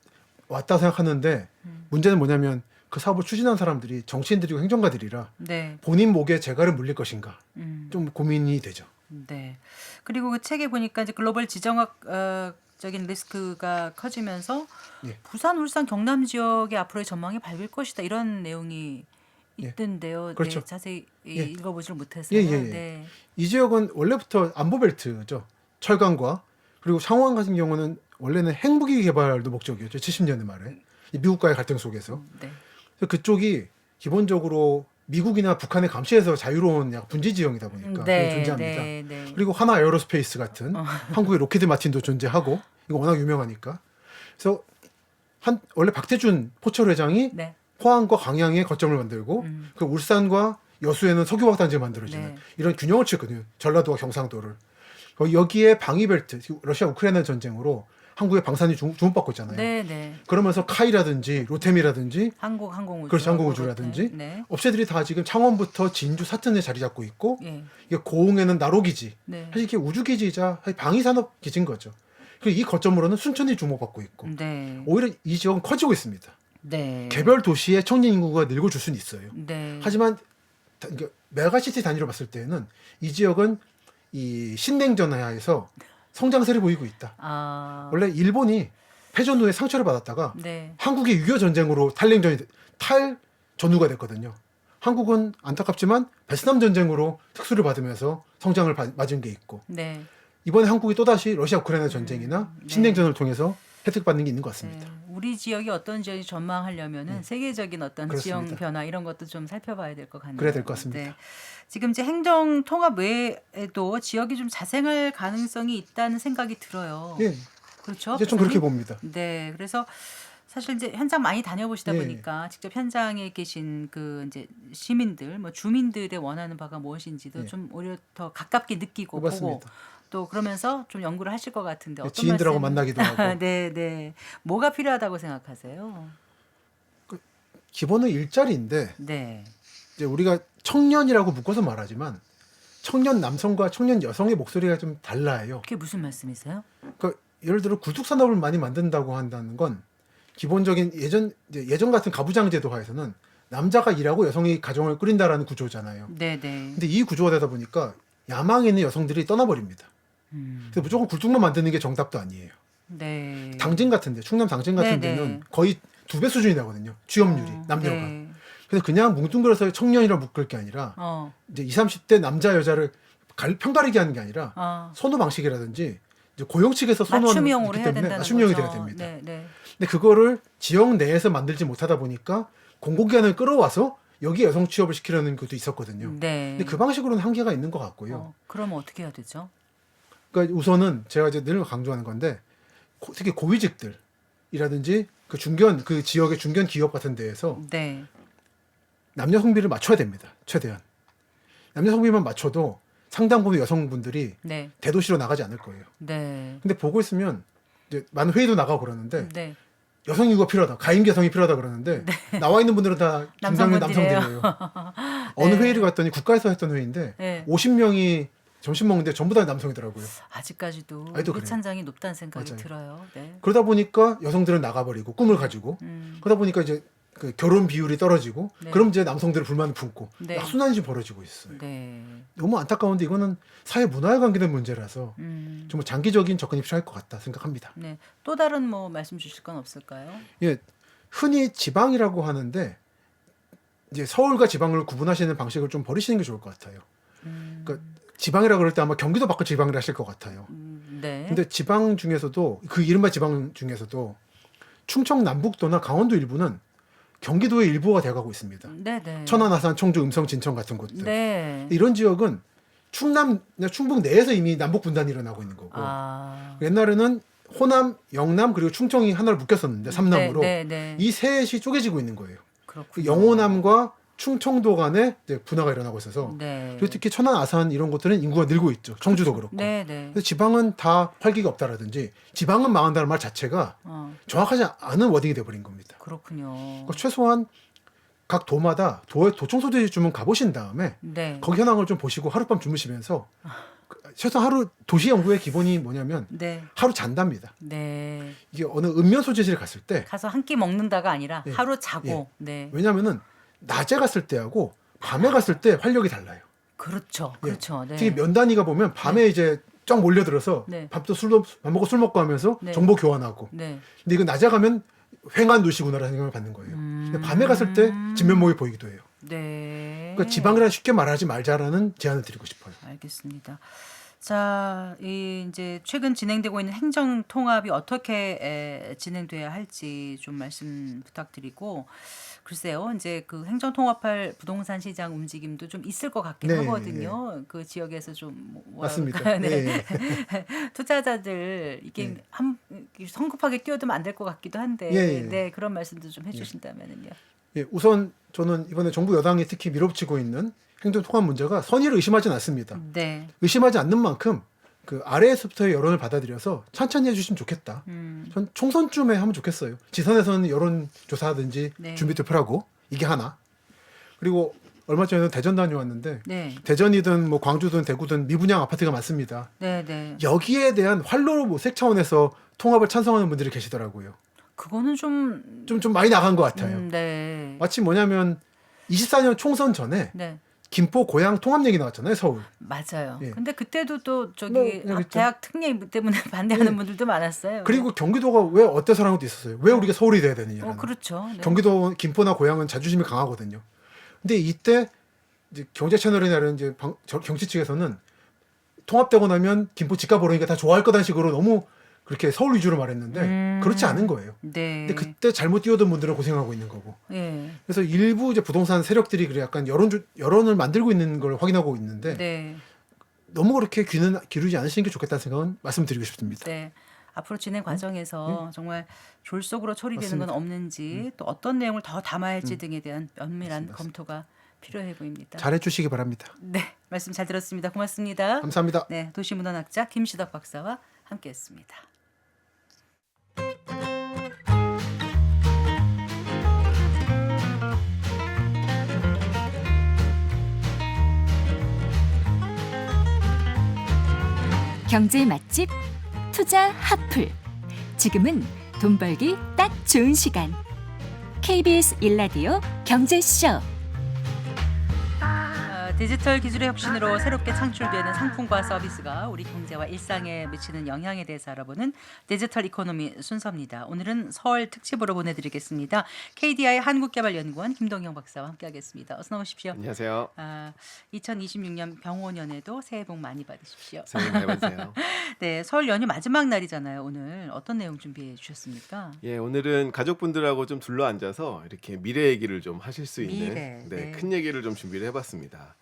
왔다 생각하는데 문제는 뭐냐면 그 사업을 추진한 사람들이 정치인들이고 행정가들이라 네. 본인 목에 재갈을 물릴 것인가 좀 고민이 되죠. 네. 그리고 그 책에 보니까 이제 글로벌 지정학적인 리스크가 커지면서 예. 부산, 울산, 경남 지역의 앞으로의 전망이 밝을 것이다 이런 내용이 예. 있던데요. 그렇죠. 네, 자세히 예. 읽어보질 못했어요. 예, 예, 예. 네. 이 지역은 원래부터 안보벨트죠. 철강과 그리고 창원 같은 경우는 원래는 핵무기 개발도 목적이었죠. 70년대 말에 이 미국과의 갈등 속에서 네. 그래서 그쪽이 기본적으로 미국이나 북한의 감시에서 자유로운 약 분지 지형이다 보니까 네, 존재합니다. 네, 네. 그리고 하나 에어로스페이스 같은 한국의 로키드 마틴도 존재하고 이거 워낙 유명하니까. 그래서 원래 박태준 포철 회장이 네. 포항과 광양에 거점을 만들고 그 울산과 여수에는 석유화학단지가 만들어지는 네. 이런 균형을 쳤거든요. 전라도와 경상도를. 여기에 방위벨트, 러시아 우크라이나 전쟁으로 한국의 방산이 주목받고 있잖아요. 네, 네. 그러면서 카이라든지 로템이라든지 항공우주. 그렇지, 항공우주라든지 네. 업체들이 다 지금 창원부터 진주, 사천에 자리 잡고 있고 예. 이게 고흥에는 나로기지, 네. 사실 이게 우주기지이자 방위산업 기지인 거죠. 그리고 이 거점으로는 순천이 주목받고 있고 네. 오히려 이 지역은 커지고 있습니다. 네. 개별 도시의 청년 인구가 늘고 줄 수는 있어요. 네. 하지만 그러니까 메가시티 단위로 봤을 때는 이 지역은 이 신냉전 하에서 성장세를 보이고 있다. 아. 원래 일본이 패전 후에 상처를 받았다가 네. 한국의 6.25 전쟁으로 탈전후가 됐거든요. 한국은 안타깝지만 베트남 전쟁으로 특수를 받으면서 성장을 맞은 게 있고 네. 이번에 한국이 또다시 러시아 우크라이나 전쟁이나 네. 신냉전을 통해서 혜택받는 게 있는 것 같습니다. 네. 우리 지역이 어떤 지역이 전망하려면은 세계적인 어떤 그렇습니다. 지형 변화 이런 것도 좀 살펴봐야 될 것 같네요. 그래야 될 것 같습니다. 네. 지금 이제 행정 통합 외에도 지역이 좀 자생할 가능성이 있다는 생각이 들어요. 예, 그렇죠. 이제 좀 그렇게 봅니다. 네. 그래서 사실 이제 현장 많이 다녀보시다 예. 보니까 직접 현장에 계신 그 이제 시민들, 뭐 주민들의 원하는 바가 무엇인지도 예. 좀 오히려 더 가깝게 느끼고 보고 맞습니다. 또 그러면서 좀 연구를 하실 것 같은데 어떤 지인들하고 말씀- 만나기도 하고. 네, 네. 뭐가 필요하다고 생각하세요? 기본은 일자리인데 네. 이제 우리가 청년이라고 묶어서 말하지만 청년 남성과 청년 여성의 목소리가 좀 달라요. 그게 무슨 말씀이세요? 그러니까 예를 들어 구축 산업을 많이 만든다고 한다는 건 기본적인 예전 같은 가부장 제도 하에서는 남자가 일하고 여성이 가정을 꾸린다라는 구조잖아요. 네, 네. 근데 이 구조가 되다 보니까 야망에 있는 여성들이 떠나버립니다. 그래서 무조건 굴뚝만 만드는 게 정답도 아니에요. 네. 당진 같은데 충남 당진 같은 네, 데는 네. 거의 2배 수준이 나거든요. 취업률이 남녀가. 네. 그래서 그냥 뭉뚱그려서 청년이라 묶을 게 아니라 이제 20, 30대 남자 여자를 편가르기 하는 게 아니라 선호 방식이라든지 이제 고용 측에서 선호하는 맞춤형으로 있기 해야 때문에 된다는 맞춤형이 거죠. 돼야 됩니다. 네, 네. 근데 그거를 지역 내에서 만들지 못하다 보니까 공공기관을 끌어와서 여기 여성 취업을 시키려는 것도 있었거든요. 네. 근데 그 방식으로는 한계가 있는 것 같고요. 그러면 어떻게 해야 되죠? 그러니까 우선은 제가 이제 늘 강조하는 건데 특히 고위직들이라든지 그 지역의 중견 기업 같은 데에서 네. 남녀 성비를 맞춰야 됩니다. 최대한. 남녀 성비만 맞춰도 상당 부분 여성분들이 네. 대도시로 나가지 않을 거예요. 네. 근데 보고 있으면 이제 많은 회의도 나가고 그러는데 네. 여성 인구가 필요하다, 가임기 여성이 필요하다 그러는데 나와 있는 분들은 다 중장년 남성분들이에요. 남성들이에요. 어느 회의를 갔더니 국가에서 했던 회의인데 네. 50명이 점심 먹는데 전부 다 남성이더라고요. 아직까지도 아직도 그래요. 유리찬장이 높다는 생각이 맞아요. 들어요. 네. 그러다 보니까 여성들은 나가버리고 꿈을 가지고 음. 그러다 보니까 이제 그 결혼 비율이 떨어지고 네. 그럼 이제 남성들은 불만을 품고 네. 악순환이 좀 벌어지고 있어요. 네. 너무 안타까운데 이거는 사회 문화에 관계된 문제라서 정말 장기적인 접근이 필요할 것 같다 생각합니다. 네. 또 다른 뭐 말씀 주실 건 없을까요? 예, 흔히 지방이라고 하는데 이제 서울과 지방을 구분하시는 방식을 좀 버리시는 게 좋을 것 같아요. 그러니까 지방이라 그럴 때 아마 경기도 바꿔 지방이라 하실 것 같아요. 네. 근데 지방 중에서도 그 이른바 지방 중에서도 충청 남북도나 강원도 일부는 경기도의 일부가 돼가고 있습니다. 네네. 천안, 아산, 청주, 음성, 진천 같은 곳들. 네. 이런 지역은 충북 내에서 이미 남북 분단이 일어나고 있는 거고 아. 옛날에는 호남, 영남 그리고 충청이 하나로 묶였었는데 삼남으로 네. 이 셋이 쪼개지고 있는 거예요. 그렇군요. 영호남과 충청도 간에 이제 분화가 일어나고 있어서 네. 그리고 특히 천안, 아산 이런 곳들은 인구가 늘고 있죠. 청주도 그렇고. 네네. 그래서 지방은 다 활기가 없다라든지 지방은 망한다는 말 자체가 정확하지 않은 워딩이 돼버린 겁니다. 그렇군요. 그러니까 최소한 각 도마다 도청소재 주문 가보신 다음에 네. 거기 현황을 좀 보시고 하룻밤 주무시면서 최소한 하루 도시 연구의 기본이 뭐냐면 네. 하루 잔답니다. 네. 이게 어느 읍면 소재지를 갔을 때 가서 한 끼 먹는다가 아니라 예. 하루 자고. 예. 네. 왜냐면은 낮에 갔을 때하고 밤에 갔을 때 활력이 달라요. 그렇죠. 예. 그렇죠. 네. 특히 면단위가 보면 밤에 이제 쫙 몰려들어서 네. 밥 먹고 술 먹고 하면서 네. 정보 교환하고. 네. 근데 이거 낮에 가면 횡한 도시구나라는 생각을 받는 거예요. 근데 밤에 갔을 때 진면목이 보이기도 해요. 네. 그러니까 지방이란 쉽게 말하지 말자라는 제안을 드리고 싶어요. 알겠습니다. 자, 이제 최근 진행되고 있는 행정 통합이 어떻게 진행돼야 할지 좀 말씀 부탁드리고 글쎄요, 이제 그 행정 통합할 부동산 시장 움직임도 좀 있을 것 같긴 네, 하거든요. 그 지역에서 좀 맞습니다. 그럴까요? 네. 네. 투자자들 이게 네. 성급하게 뛰어들면 안 될 것 같기도 한데, 예, 예. 네 그런 말씀도 좀 해주신다면은요. 예, 우선 저는 이번에 정부 여당이 특히 밀어붙이고 있는 행정 통합 문제가 선의를 의심하진 않습니다. 네. 의심하지 않는 만큼 그 아래에서부터의 여론을 받아들여서 천천히 해주시면 좋겠다. 전 총선쯤에 하면 좋겠어요. 지선에서는 여론조사하든지 네. 준비투표하고 이게 하나. 그리고 얼마 전에는 대전 다녀왔는데 네. 대전이든 뭐 광주든 대구든 미분양 아파트가 많습니다. 네. 여기에 대한 활로 모색 차원에서 통합을 찬성하는 분들이 계시더라고요. 그거는 좀 좀 많이 나간 것 같아요. 네. 마치 뭐냐면 24년 총선 전에 네. 김포 고향 통합 얘기 나왔잖아요, 서울. 맞아요. 예. 근데 그때도 또 저기 뭐, 그렇죠. 대학 특례 때문에 반대하는 예. 분들도 많았어요. 그리고 경기도가 왜 어때서라는 것도 있었어요. 왜 우리가 서울이 돼야 되느냐. 그렇죠. 네. 경기도 김포나 고향은 자존심이 강하거든요. 근데 이때 이제 경제 채널이나 이런 이제 정치 측에서는 통합되고 나면 김포 집값 오르니까 다 좋아할 거다는 식으로 너무 그렇게 서울 위주로 말했는데 그렇지 않은 거예요. 네. 근데 그때 잘못 뛰어든 분들은 고생하고 있는 거고. 예. 그래서 일부 이제 부동산 세력들이 그래 약간 여론을 만들고 있는 걸 확인하고 있는데 네. 너무 그렇게 귀는 기울이지 않으시는 게 좋겠다는 생각은 말씀드리고 싶습니다. 네. 앞으로 진행 과정에서 정말 졸속으로 처리되는 맞습니다. 건 없는지 또 어떤 내용을 더 담아야 할지 등에 대한 면밀한 맞습니다. 검토가 필요해 보입니다. 잘해주시기 바랍니다. 네, 말씀 잘 들었습니다. 고맙습니다. 감사합니다. 네, 도시문헌학자 김시덕 박사와 함께했습니다. 경제 맛집 투자 핫플. 지금은 돈 벌기 딱 좋은 시간. KBS 일라디오 경제쇼. 디지털 기술의 혁신으로 새롭게 창출되는 상품과 서비스가 우리 경제와 일상에 미치는 영향에 대해서 알아보는 디지털 이코노미 순서입니다. 오늘은 설 특집으로 보내드리겠습니다. KDI 한국개발연구원 김동영 박사와 함께하겠습니다. 어서 나오십시오. 안녕하세요. 2026년 병원연에도 새해 복 많이 받으십시오. 새해 복 많이 받으세요. 네, 설 연휴 마지막 날이잖아요. 오늘 어떤 내용 준비해 주셨습니까? 예, 오늘은 가족분들하고 좀 둘러앉아서 이렇게 미래 얘기를 좀 하실 수 있는 미래, 네. 큰 얘기를 좀 준비를 해봤습니다.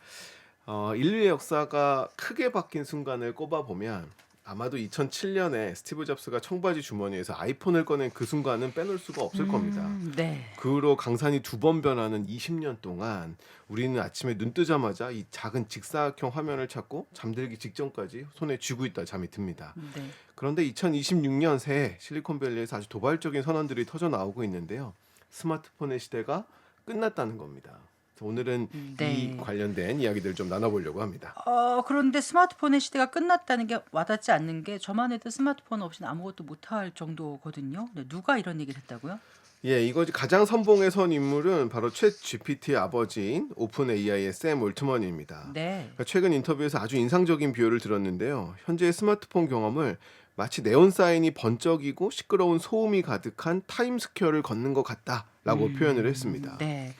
인류의 역사가 크게 바뀐 순간을 꼽아보면 아마도 2007년에 스티브 잡스가 청바지 주머니에서 아이폰을 꺼낸 그 순간은 빼놓을 수가 없을 겁니다. 네. 그 후로 강산이 2번 변하는 20년 동안 우리는 아침에 눈 뜨자마자 이 작은 직사각형 화면을 찾고 잠들기 직전까지 손에 쥐고 있다 잠이 듭니다. 네. 그런데 2026년 새해 실리콘밸리에서 아주 도발적인 선언들이 터져 나오고 있는데요. 스마트폰의 시대가 끝났다는 겁니다. 오늘은 네. 이 관련된 이야기들을 좀 나눠보려고 합니다. 그런데 스마트폰의 시대가 끝났다는 게 와닿지 않는 게 저만 해도 스마트폰 없이는 아무것도 못할 정도거든요. 근데 누가 이런 얘기를 했다고요? 예, 이거 가장 선봉에 선 인물은 바로 챗 GPT의 아버지인 오픈 AI의 샘 올트먼입니다. 네. 그러니까 최근 인터뷰에서 아주 인상적인 비유를 들었는데요. 현재의 스마트폰 경험을 마치 네온 사인이 번쩍이고 시끄러운 소음이 가득한 타임스퀘어를 걷는 것 같다라고 표현을 했습니다. 네.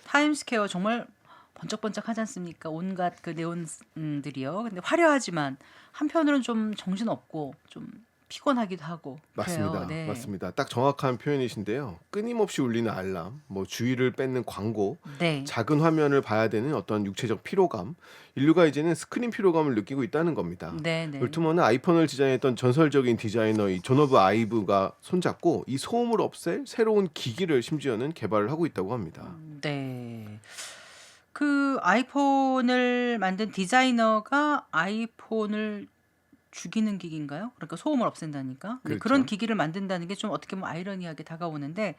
타임스퀘어 정말 번쩍번쩍하지 않습니까? 온갖 그 네온들이요. 근데 화려하지만 한편으로는 좀 정신없고 좀 피곤하기도 하고 맞습니다. 그래요. 네. 맞습니다. 딱 정확한 표현이신데요. 끊임없이 울리는 알람, 뭐 주의를 뺏는 광고, 네. 작은 화면을 봐야 되는 어떤 육체적 피로감, 인류가 이제는 스크린 피로감을 느끼고 있다는 겁니다. 네, 네. 울트머는 아이폰을 디자인했던 전설적인 디자이너 이 존 오브 아이브가 손잡고 이 소음을 없앨 새로운 기기를 심지어는 개발을 하고 있다고 합니다. 네. 그 아이폰을 만든 디자이너가 아이폰을 죽이는 기기인가요? 그러니까 소음을 없앤다니까. 근데 그런 그렇죠. 기기를 만든다는 게 좀 어떻게 보면 아이러니하게 다가오는데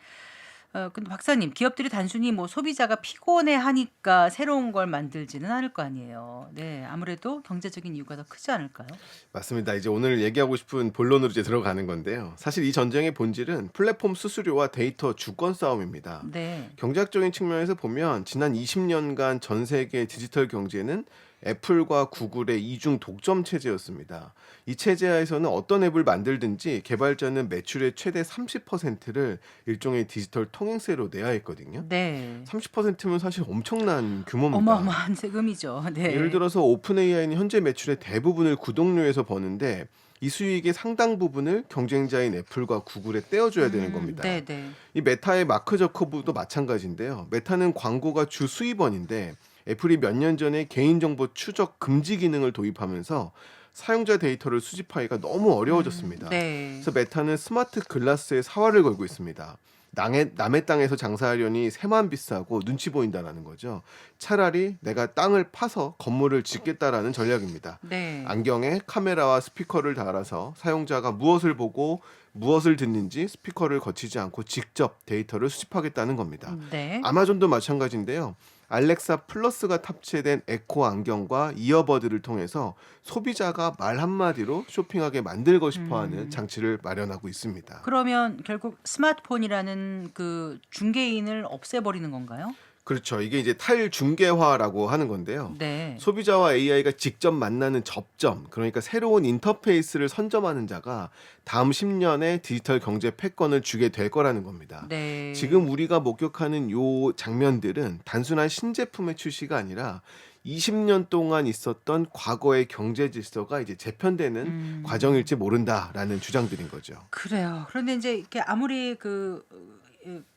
근데 박사님, 기업들이 단순히 뭐 소비자가 피곤해하니까 새로운 걸 만들지는 않을 거 아니에요. 네, 아무래도 경제적인 이유가 더 크지 않을까요? 맞습니다. 이제 오늘 얘기하고 싶은 본론으로 이제 들어가는 건데요. 사실 이 전쟁의 본질은 플랫폼 수수료와 데이터 주권 싸움입니다. 네. 경제학적인 측면에서 보면 지난 20년간 전 세계 디지털 경제는 애플과 구글의 이중 독점 체제였습니다. 이 체제 하에서는 어떤 앱을 만들든지 개발자는 매출의 최대 30%를 일종의 디지털 통행세로 내야 했거든요. 네. 30%면 사실 엄청난 규모입니다. 어마어마한 세금이죠. 네. 예를 들어서 오픈 AI는 현재 매출의 대부분을 구독료에서 버는데 이 수익의 상당 부분을 경쟁자인 애플과 구글에 떼어줘야 되는 겁니다. 네, 네. 이 메타의 마크 저커버도 마찬가지인데요. 메타는 광고가 주 수입원인데 애플이 몇 년 전에 개인정보 추적 금지 기능을 도입하면서 사용자 데이터를 수집하기가 너무 어려워졌습니다. 네. 그래서 메타는 스마트 글라스에 사활을 걸고 있습니다. 남의 땅에서 장사하려니 새만 비싸고 눈치 보인다라는 거죠. 차라리 내가 땅을 파서 건물을 짓겠다라는 전략입니다. 네. 안경에 카메라와 스피커를 달아서 사용자가 무엇을 보고 무엇을 듣는지 스피커를 거치지 않고 직접 데이터를 수집하겠다는 겁니다. 네. 아마존도 마찬가지인데요. 알렉사 플러스가 탑재된 에코 안경과 이어버드를 통해서 소비자가 말 한마디로 쇼핑하게 만들고 싶어하는 장치를 마련하고 있습니다. 그러면 결국 스마트폰이라는 그 중개인을 없애버리는 건가요? 그렇죠. 이게 이제 탈중개화라고 하는 건데요. 네. 소비자와 AI가 직접 만나는 접점, 그러니까 새로운 인터페이스를 선점하는 자가 다음 10년의 디지털 경제 패권을 주게 될 거라는 겁니다. 네. 지금 우리가 목격하는 요 장면들은 단순한 신제품의 출시가 아니라 20년 동안 있었던 과거의 경제 질서가 이제 재편되는 과정일지 모른다라는 주장들인 거죠. 그래요. 그런데 이제 이렇게 아무리 그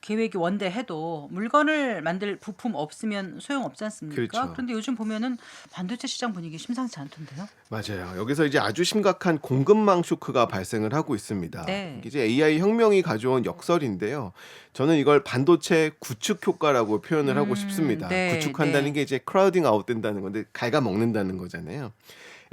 계획이 원대해도 물건을 만들 부품 없으면 소용 없지 않습니까? 그렇죠. 그런데 요즘 보면은 반도체 시장 분위기 심상치 않던데요. 맞아요. 여기서 이제 아주 심각한 공급망 쇼크가 발생을 하고 있습니다. 네. 이게 이제 AI 혁명이 가져온 역설인데요. 저는 이걸 반도체 구축 효과라고 표현을 하고 싶습니다. 네, 구축한다는 네. 게 이제 크라우딩 아웃 된다는 건데 갉아먹는다는 거잖아요.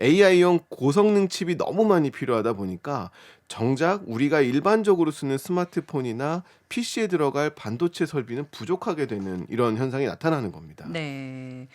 AI용 고성능 칩이 너무 많이 필요하다 보니까 정작 우리가 일반적으로 쓰는 스마트폰이나 PC에 들어갈 반도체 설비는 부족하게 되는 이런 현상이 나타나는 겁니다. 네.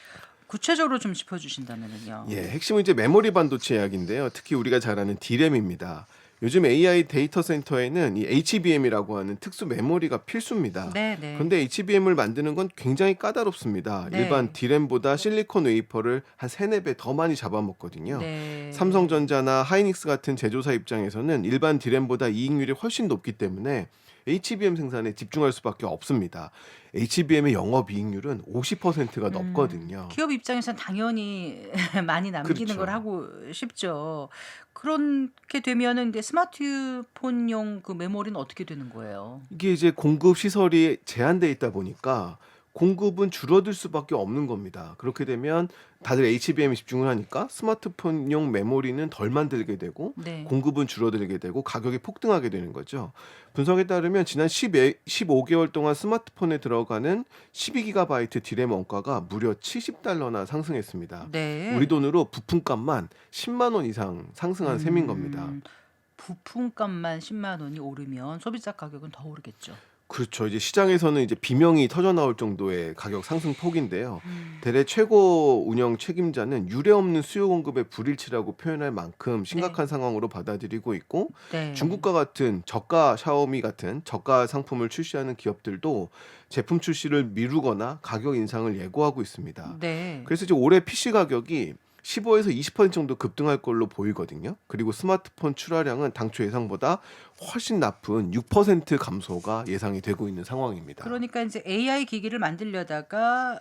구체적으로 좀 짚어주신다면요. 예, 핵심은 이제 메모리 반도체 이야기인데요. 특히 우리가 잘 아는 D램입니다. 요즘 AI 데이터 센터에는 이 HBM이라고 하는 특수 메모리가 필수입니다. 네, 네. 그런데 HBM을 만드는 건 굉장히 까다롭습니다. 네. 일반 D램보다 실리콘 웨이퍼를 한 3-4배 더 많이 잡아먹거든요. 네. 삼성전자나 하이닉스 같은 제조사 입장에서는 일반 D램보다 이익률이 훨씬 높기 때문에 HBM 생산에 집중할 수밖에 없습니다. HBM의 영업이익률은 50%가 넘거든요. 기업 입장에서는 당연히 많이 남기는 그렇죠. 걸 하고 싶죠. 그렇게 되면은 이제 스마트폰용 그 메모리는 어떻게 되는 거예요? 이게 이제 공급 시설이 제한돼 있다 보니까 공급은 줄어들 수밖에 없는 겁니다. 그렇게 되면 다들 HBM에 집중을 하니까 스마트폰용 메모리는 덜 만들게 되고 네. 공급은 줄어들게 되고 가격이 폭등하게 되는 거죠. 분석에 따르면 지난 15개월 동안 스마트폰에 들어가는 12GB D램 원가가 무려 $70나 상승했습니다. 네. 우리 돈으로 부품값만 10만 원 이상 상승한 셈인 겁니다. 부품값만 10만 원이 오르면 소비자 가격은 더 오르겠죠. 그렇죠. 이제 시장에서는 이제 비명이 터져 나올 정도의 가격 상승 폭인데요. 대래 최고 운영 책임자는 유례 없는 수요 공급의 불일치라고 표현할 만큼 심각한 상황으로 받아들이고 있고 네. 중국과 같은 저가 샤오미 같은 저가 상품을 출시하는 기업들도 제품 출시를 미루거나 가격 인상을 예고하고 있습니다. 네. 그래서 이제 올해 PC 가격이 15에서 20% 정도 급등할 걸로 보이거든요. 그리고 스마트폰 출하량은 당초 예상보다 훨씬 나쁜 6% 감소가 예상이 되고 있는 상황입니다. 그러니까 이제 AI 기기를 만들려다가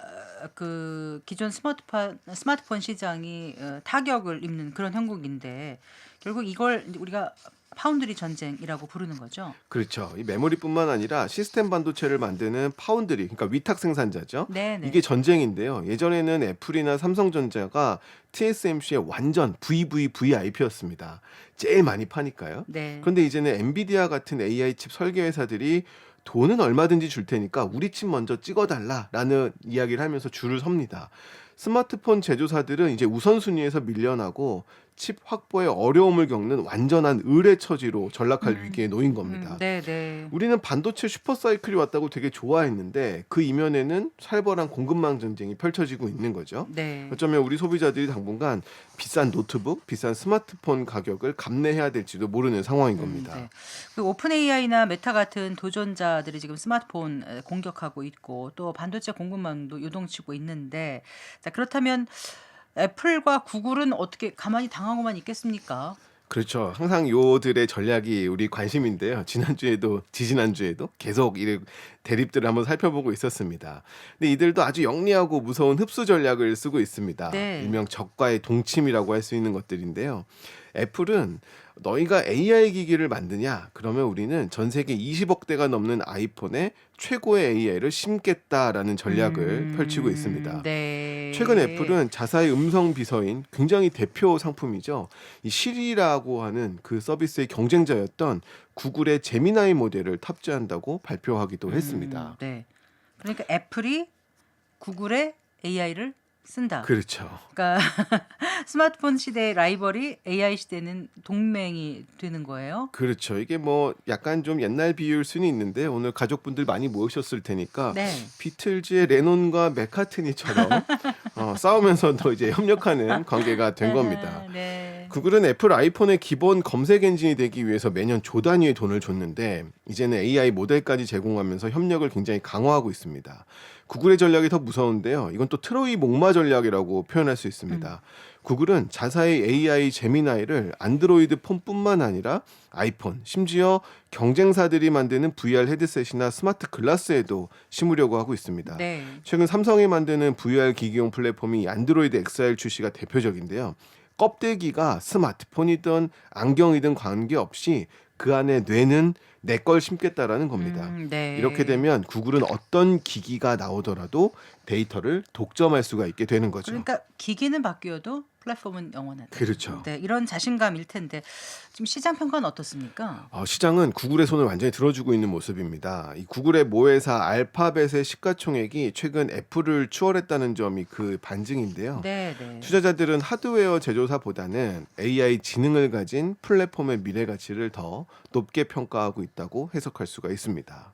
그 기존 스마트폰 시장이 타격을 입는 그런 형국인데 결국 이걸 이제 우리가 파운드리 전쟁이라고 부르는 거죠. 그렇죠. 이 메모리뿐만 아니라 시스템 반도체를 만드는 파운드리, 그러니까 위탁 생산자죠. 네네. 이게 전쟁인데요. 예전에는 애플이나 삼성전자가 TSMC의 완전 VVVIP였습니다. 제일 많이 파니까요. 네. 그런데 이제는 엔비디아 같은 AI 칩 설계 회사들이 돈은 얼마든지 줄 테니까 우리 칩 먼저 찍어달라라는 이야기를 하면서 줄을 섭니다. 스마트폰 제조사들은 이제 우선순위에서 밀려나고 칩 확보에 어려움을 겪는 완전한 의뢰 처지로 전락할 위기에 놓인 겁니다. 네네. 우리는 반도체 슈퍼사이클이 왔다고 되게 좋아했는데 그 이면에는 살벌한 공급망 전쟁이 펼쳐지고 있는 거죠. 네. 어쩌면 우리 소비자들이 당분간 비싼 노트북, 비싼 스마트폰 가격을 감내해야 될지도 모르는 상황인 겁니다. 네. 그 오픈 AI나 메타 같은 도전자들이 지금 스마트폰 공격하고 있고 또 반도체 공급망도 요동치고 있는데 자, 그렇다면 애플과 구글은 어떻게 가만히 당하고만 있겠습니까? 그렇죠. 항상 요들의 전략이 우리 관심인데요. 지난주에도 지지난주에도 계속 이 대립들을 한번 살펴보고 있었습니다. 근데 이들도 아주 영리하고 무서운 흡수 전략을 쓰고 있습니다. 네. 일명 적과의 동침이라고 할 수 있는 것들인데요. 애플은 너희가 AI 기기를 만드냐? 그러면 우리는 전 세계 20억 대가 넘는 아이폰에 최고의 AI를 심겠다라는 전략을 펼치고 있습니다. 네. 최근 애플은 자사의 음성 비서인 굉장히 대표 상품이죠. 이 시리라고 하는 그 서비스의 경쟁자였던 구글의 제미나이 모델을 탑재한다고 발표하기도 했습니다. 네. 그러니까 애플이 구글의 AI를 쓴다. 그렇죠. 그러니까 스마트폰 시대의 라이벌이 AI 시대는 동맹이 되는 거예요. 그렇죠. 이게 뭐 약간 좀 옛날 비유일 수는 있는데 오늘 가족분들 많이 모이셨을 테니까 네. 비틀즈의 레논과 맥카트니처럼 싸우면서도 이제 협력하는 관계가 된 겁니다. 네. 구글은 애플 아이폰의 기본 검색 엔진이 되기 위해서 매년 조 단위의 돈을 줬는데 이제는 AI 모델까지 제공하면서 협력을 굉장히 강화하고 있습니다. 구글의 전략이 더 무서운데요. 이건 또 트로이 목마 전략이라고 표현할 수 있습니다. 구글은 자사의 AI 제미나이를 안드로이드 폰뿐만 아니라 아이폰, 심지어 경쟁사들이 만드는 VR 헤드셋이나 스마트 글라스에도 심으려고 하고 있습니다. 네. 최근 삼성이 만드는 VR 기기용 플랫폼이 안드로이드 XR 출시가 대표적인데요. 껍데기가 스마트폰이든 안경이든 관계없이 그 안에 뇌는 내 걸 심겠다라는 겁니다. 네. 이렇게 되면 구글은 어떤 기기가 나오더라도 데이터를 독점할 수가 있게 되는 거죠. 그러니까 기기는 바뀌어도 플랫폼은 영원하다. 그렇죠. 네, 이런 자신감일 텐데 지금 시장 평가는 어떻습니까? 시장은 구글의 손을 완전히 들어주고 있는 모습입니다. 이 구글의 모회사 알파벳의 시가총액이 최근 애플을 추월했다는 점이 그 반증인데요. 네, 네. 투자자들은 하드웨어 제조사보다는 AI 지능을 가진 플랫폼의 미래 가치를 더 높게 평가하고 있다고 해석할 수가 있습니다.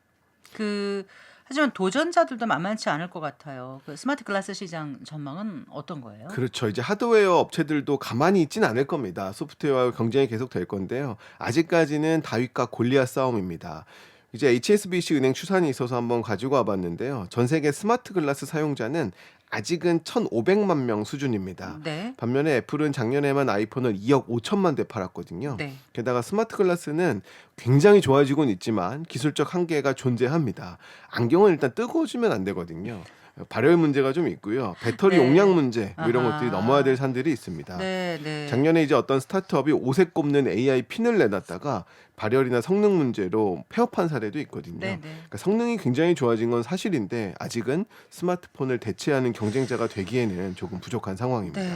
하지만 도전자들도 만만치 않을 것 같아요. 그 스마트 글라스 시장 전망은 어떤 거예요? 그렇죠. 이제 하드웨어 업체들도 가만히 있진 않을 겁니다. 소프트웨어 경쟁이 계속 될 건데요. 아직까지는 다윗과 골리앗 싸움입니다. 이제 HSBC 은행 추산이 있어서 한번 가지고 와봤는데요. 전 세계 스마트 글라스 사용자는 아직은 1,500만 명 수준입니다. 네. 반면에 애플은 작년에만 아이폰을 2억 5천만 대 팔았거든요. 네. 게다가 스마트 글라스는 굉장히 좋아지고는 있지만 기술적 한계가 존재합니다. 안경은 일단 뜨거워지면 안 되거든요. 발열 문제가 좀 있고요. 배터리 네. 용량 문제 뭐 이런 아하. 것들이 넘어야 될 산들이 있습니다. 네, 네. 작년에 이제 어떤 스타트업이 옷에 꼽는 AI 핀을 내놨다가 발열이나 성능 문제로 폐업한 사례도 있거든요. 네, 네. 그러니까 성능이 굉장히 좋아진 건 사실인데 아직은 스마트폰을 대체하는 경쟁자가 되기에는 조금 부족한 상황입니다. 네.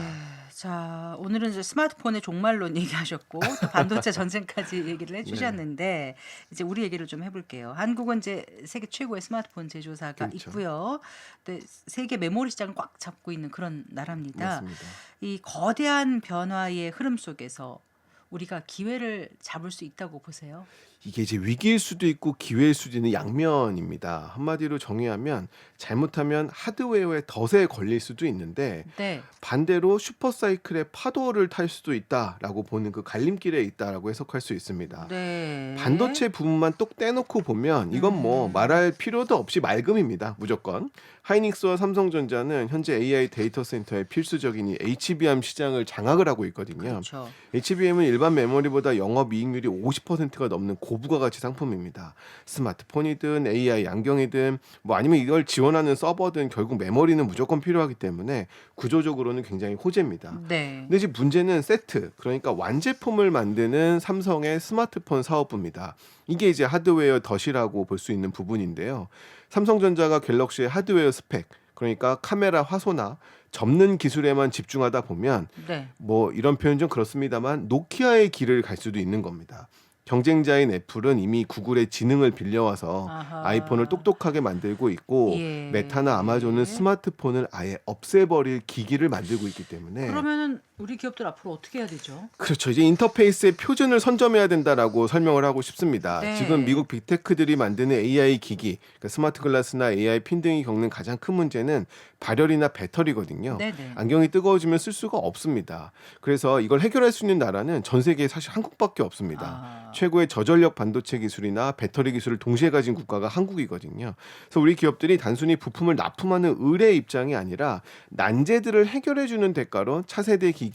자, 오늘은 이제 스마트폰의 종말론 얘기하셨고 또 반도체 전쟁까지 얘기를 해주셨는데 이제 우리 얘기를 좀 해볼게요. 한국은 이제 세계 최고의 스마트폰 제조사가 그렇죠. 있고요. 근데 세계 메모리 시장을 꽉 잡고 있는 그런 나라입니다. 맞습니다. 이 거대한 변화의 흐름 속에서 우리가 기회를 잡을 수 있다고 보세요? 이게 이제 위기일 수도 있고 기회일 수도 있는 양면입니다. 한마디로 정의하면 잘못하면 하드웨어의 덫에 걸릴 수도 있는데 네. 반대로 슈퍼사이클의 파도를 탈 수도 있다라고 보는 그 갈림길에 있다라고 해석할 수 있습니다. 네. 반도체 부분만 똑 떼놓고 보면 이건 뭐 말할 필요도 없이 맑음입니다. 무조건. 하이닉스와 삼성전자는 현재 AI 데이터 센터의 필수적인 이 HBM 시장을 장악을 하고 있거든요. 그렇죠. HBM은 일반 메모리보다 영업이익률이 50%가 넘는 고부가가치 상품입니다. 스마트폰이든 AI 안경이든 뭐 아니면 이걸 지원하는 서버든 결국 메모리는 무조건 필요하기 때문에 구조적으로는 굉장히 호재입니다. 네. 근데 지금 문제는 세트, 그러니까 완제품을 만드는 삼성의 스마트폰 사업부입니다. 이게 이제 하드웨어 덫이라고 볼 수 있는 부분인데요. 삼성전자가 갤럭시의 하드웨어 스펙, 그러니까 카메라 화소나 접는 기술에만 집중하다 보면 네. 뭐 이런 표현 좀 그렇습니다만 노키아의 길을 갈 수도 있는 겁니다. 경쟁자인 애플은 이미 구글의 지능을 빌려와서 아하. 아이폰을 똑똑하게 만들고 있고 예. 메타나 아마존은 스마트폰을 아예 없애버릴 기기를 만들고 있기 때문에 그러면은 우리 기업들 앞으로 어떻게 해야 되죠? 그렇죠. 이제 인터페이스의 표준을 선점해야 된다라고 설명을 하고 싶습니다. 네. 지금 미국 빅테크들이 만드는 AI 기기, 그러니까 스마트 글라스나 AI 핀 등이 겪는 가장 큰 문제는 발열이나 배터리거든요. 네네. 안경이 뜨거워지면 쓸 수가 없습니다. 그래서 이걸 해결할 수 있는 나라는 전 세계에 사실 한국밖에 없습니다. 아. 최고의 저전력 반도체 기술이나 배터리 기술을 동시에 가진 국가가 한국이거든요. 그래서 우리 기업들이 단순히 부품을 납품하는 의뢰 입장이 아니라 난제들을 해결해주는 대가로 차세대 기기의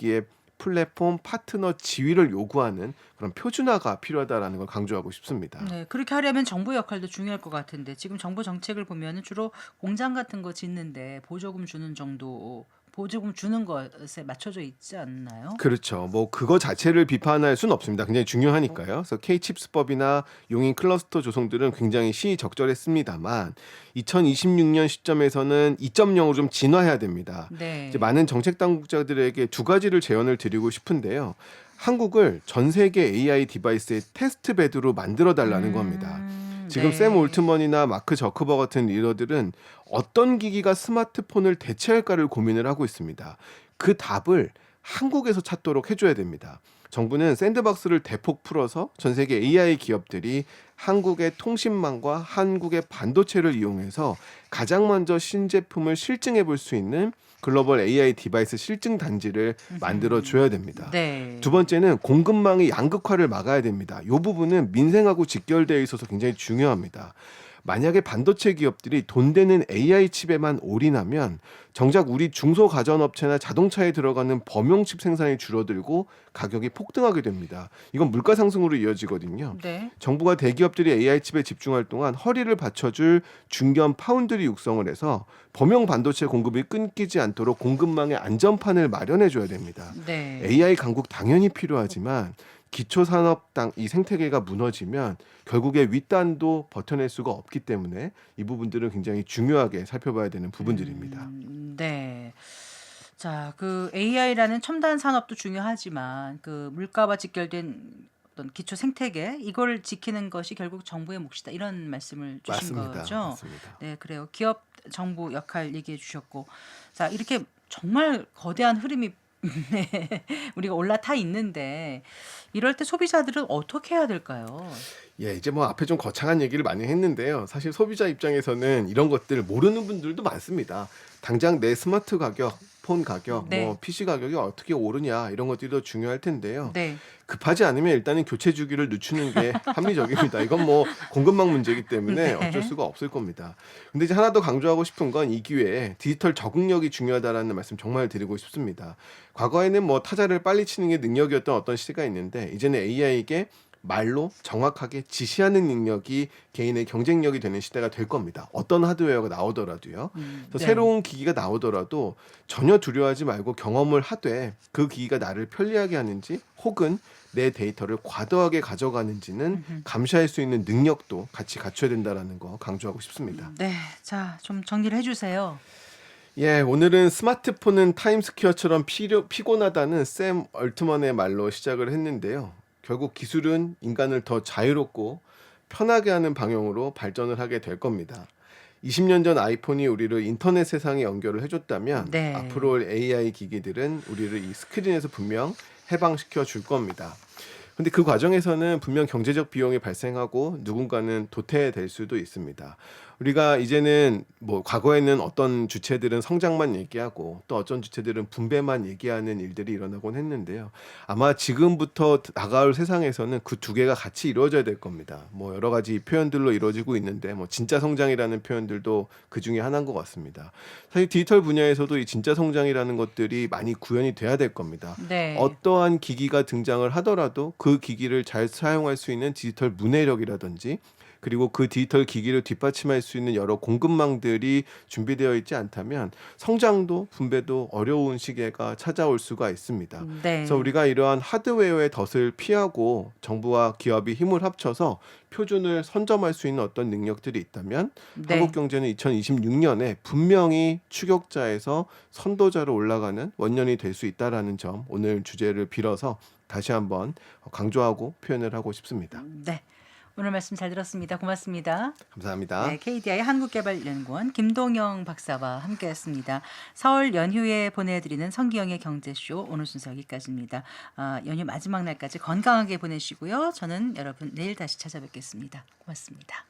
플랫폼 파트너 지위를 요구하는 그런 표준화가 필요하다라는 걸 강조하고 싶습니다. 네, 그렇게 하려면 정부 역할도 중요할 것 같은데 지금 정부 정책을 보면은 주로 공장 같은 거 짓는데 보조금 주는 정도, 보조금 주는 것에 맞춰져 있지 않나요? 그렇죠. 뭐 그거 자체를 비판할 수는 없습니다. 굉장히 중요하니까요. 그래서 K-칩스법이나 용인 클러스터 조성들은 굉장히 시적절했습니다만 2026년 시점에서는 2.0으로 좀 진화해야 됩니다. 네. 이제 많은 정책 당국자들에게 두 가지를 제언을 드리고 싶은데요. 한국을 전 세계 AI 디바이스의 테스트 베드로 만들어 달라는 겁니다. 지금 네. 샘 올트먼이나 마크 저커버 같은 리더들은 어떤 기기가 스마트폰을 대체할까를 고민을 하고 있습니다. 그 답을 한국에서 찾도록 해줘야 됩니다. 정부는 샌드박스를 대폭 풀어서 전 세계 AI 기업들이 한국의 통신망과 한국의 반도체를 이용해서 가장 먼저 신제품을 실증해 볼 수 있는 글로벌 AI 디바이스 실증 단지를 만들어 줘야 됩니다. 네. 두 번째는 공급망의 양극화를 막아야 됩니다. 이 부분은 민생하고 직결되어 있어서 굉장히 중요합니다. 만약에 반도체 기업들이 돈 되는 AI 칩에만 올인하면 정작 우리 중소가전업체나 자동차에 들어가는 범용칩 생산이 줄어들고 가격이 폭등하게 됩니다. 이건 물가 상승으로 이어지거든요. 네. 정부가 대기업들이 AI 칩에 집중할 동안 허리를 받쳐줄 중견 파운드리 육성을 해서 범용 반도체 공급이 끊기지 않도록 공급망의 안전판을 마련해 줘야 됩니다. 네. AI 강국 당연히 필요하지만 기초산업당 이 생태계가 무너지면 결국에 윗단도 버텨낼 수가 없기 때문에 이 부분들은 굉장히 중요하게 살펴봐야 되는 부분들입니다. 네. 자, 그 AI라는 첨단 산업도 중요하지만 그 물가와 직결된 어떤 기초 생태계 이걸 지키는 것이 결국 정부의 몫이다 이런 말씀을 주신 맞습니다. 거죠. 맞습니다. 네, 그래요. 기업 정부 역할 얘기해 주셨고, 자 이렇게 정말 거대한 흐름이 네, 우리가 올라타 있는데 이럴 때 소비자들은 어떻게 해야 될까요? 예, 이제 뭐 앞에 좀 거창한 얘기를 많이 했는데요. 사실 소비자 입장에서는 이런 것들 모르는 분들도 많습니다. 당장 내 스마트 가격, 폰 가격, 네. 뭐 PC 가격이 어떻게 오르냐 이런 것들이 더 중요할 텐데요. 네, 급하지 않으면 일단은 교체 주기를 늦추는 게 합리적입니다. 이건 뭐 공급망 문제이기 때문에 네. 어쩔 수가 없을 겁니다. 근데 이제 하나 더 강조하고 싶은 건 이 기회에 디지털 적응력이 중요하다라는 말씀 정말 드리고 싶습니다. 과거에는 뭐 타자를 빨리 치는 게 능력이었던 어떤 시대가 있는데 이제는 AI에게 말로 정확하게 지시하는 능력이 개인의 경쟁력이 되는 시대가 될 겁니다. 어떤 하드웨어가 나오더라도요. 그래서 네. 새로운 기기가 나오더라도 전혀 두려워하지 말고 경험을 하되 그 기기가 나를 편리하게 하는지 혹은 내 데이터를 과도하게 가져가는지는 감시할 수 있는 능력도 같이 갖춰야 된다는 거 강조하고 싶습니다. 네, 자 좀 정리를 해주세요. 예, 오늘은 스마트폰은 타임스퀘어처럼 피곤하다는 샘 얼트먼의 말로 시작을 했는데요. 결국 기술은 인간을 더 자유롭고 편하게 하는 방향으로 발전을 하게 될 겁니다. 20년 전 아이폰이 우리를 인터넷 세상에 연결을 해줬다면 네. 앞으로 올 AI 기기들은 우리를 이 스크린에서 분명 해방시켜 줄 겁니다. 근데 그 과정에서는 분명 경제적 비용이 발생하고 누군가는 도태될 수도 있습니다. 우리가 이제는 뭐 과거에는 어떤 주체들은 성장만 얘기하고 또 어떤 주체들은 분배만 얘기하는 일들이 일어나곤 했는데요. 아마 지금부터 다가올 세상에서는 그 두 개가 같이 이루어져야 될 겁니다. 뭐 여러 가지 표현들로 이루어지고 있는데 뭐 진짜 성장이라는 표현들도 그 중에 하나인 것 같습니다. 사실 디지털 분야에서도 이 진짜 성장이라는 것들이 많이 구현이 돼야 될 겁니다. 네. 어떠한 기기가 등장을 하더라도 그 기기를 잘 사용할 수 있는 디지털 문해력이라든지 그리고 그 디지털 기기를 뒷받침할 수 있는 여러 공급망들이 준비되어 있지 않다면 성장도 분배도 어려운 시기가 찾아올 수가 있습니다. 네. 그래서 우리가 이러한 하드웨어의 덫을 피하고 정부와 기업이 힘을 합쳐서 표준을 선점할 수 있는 어떤 능력들이 있다면 네. 한국 경제는 2026년에 분명히 추격자에서 선도자로 올라가는 원년이 될 수 있다라는 점 오늘 주제를 빌어서 다시 한번 강조하고 표현을 하고 싶습니다. 네. 오늘 말씀 잘 들었습니다. 고맙습니다. 감사합니다. 네, KDI 한국개발연구원 김동영 박사와 함께했습니다. 설 연휴에 보내드리는 성기영의 경제쇼 오늘 순서 여기까지입니다. 연휴 마지막 날까지 건강하게 보내시고요. 저는 여러분 내일 다시 찾아뵙겠습니다. 고맙습니다.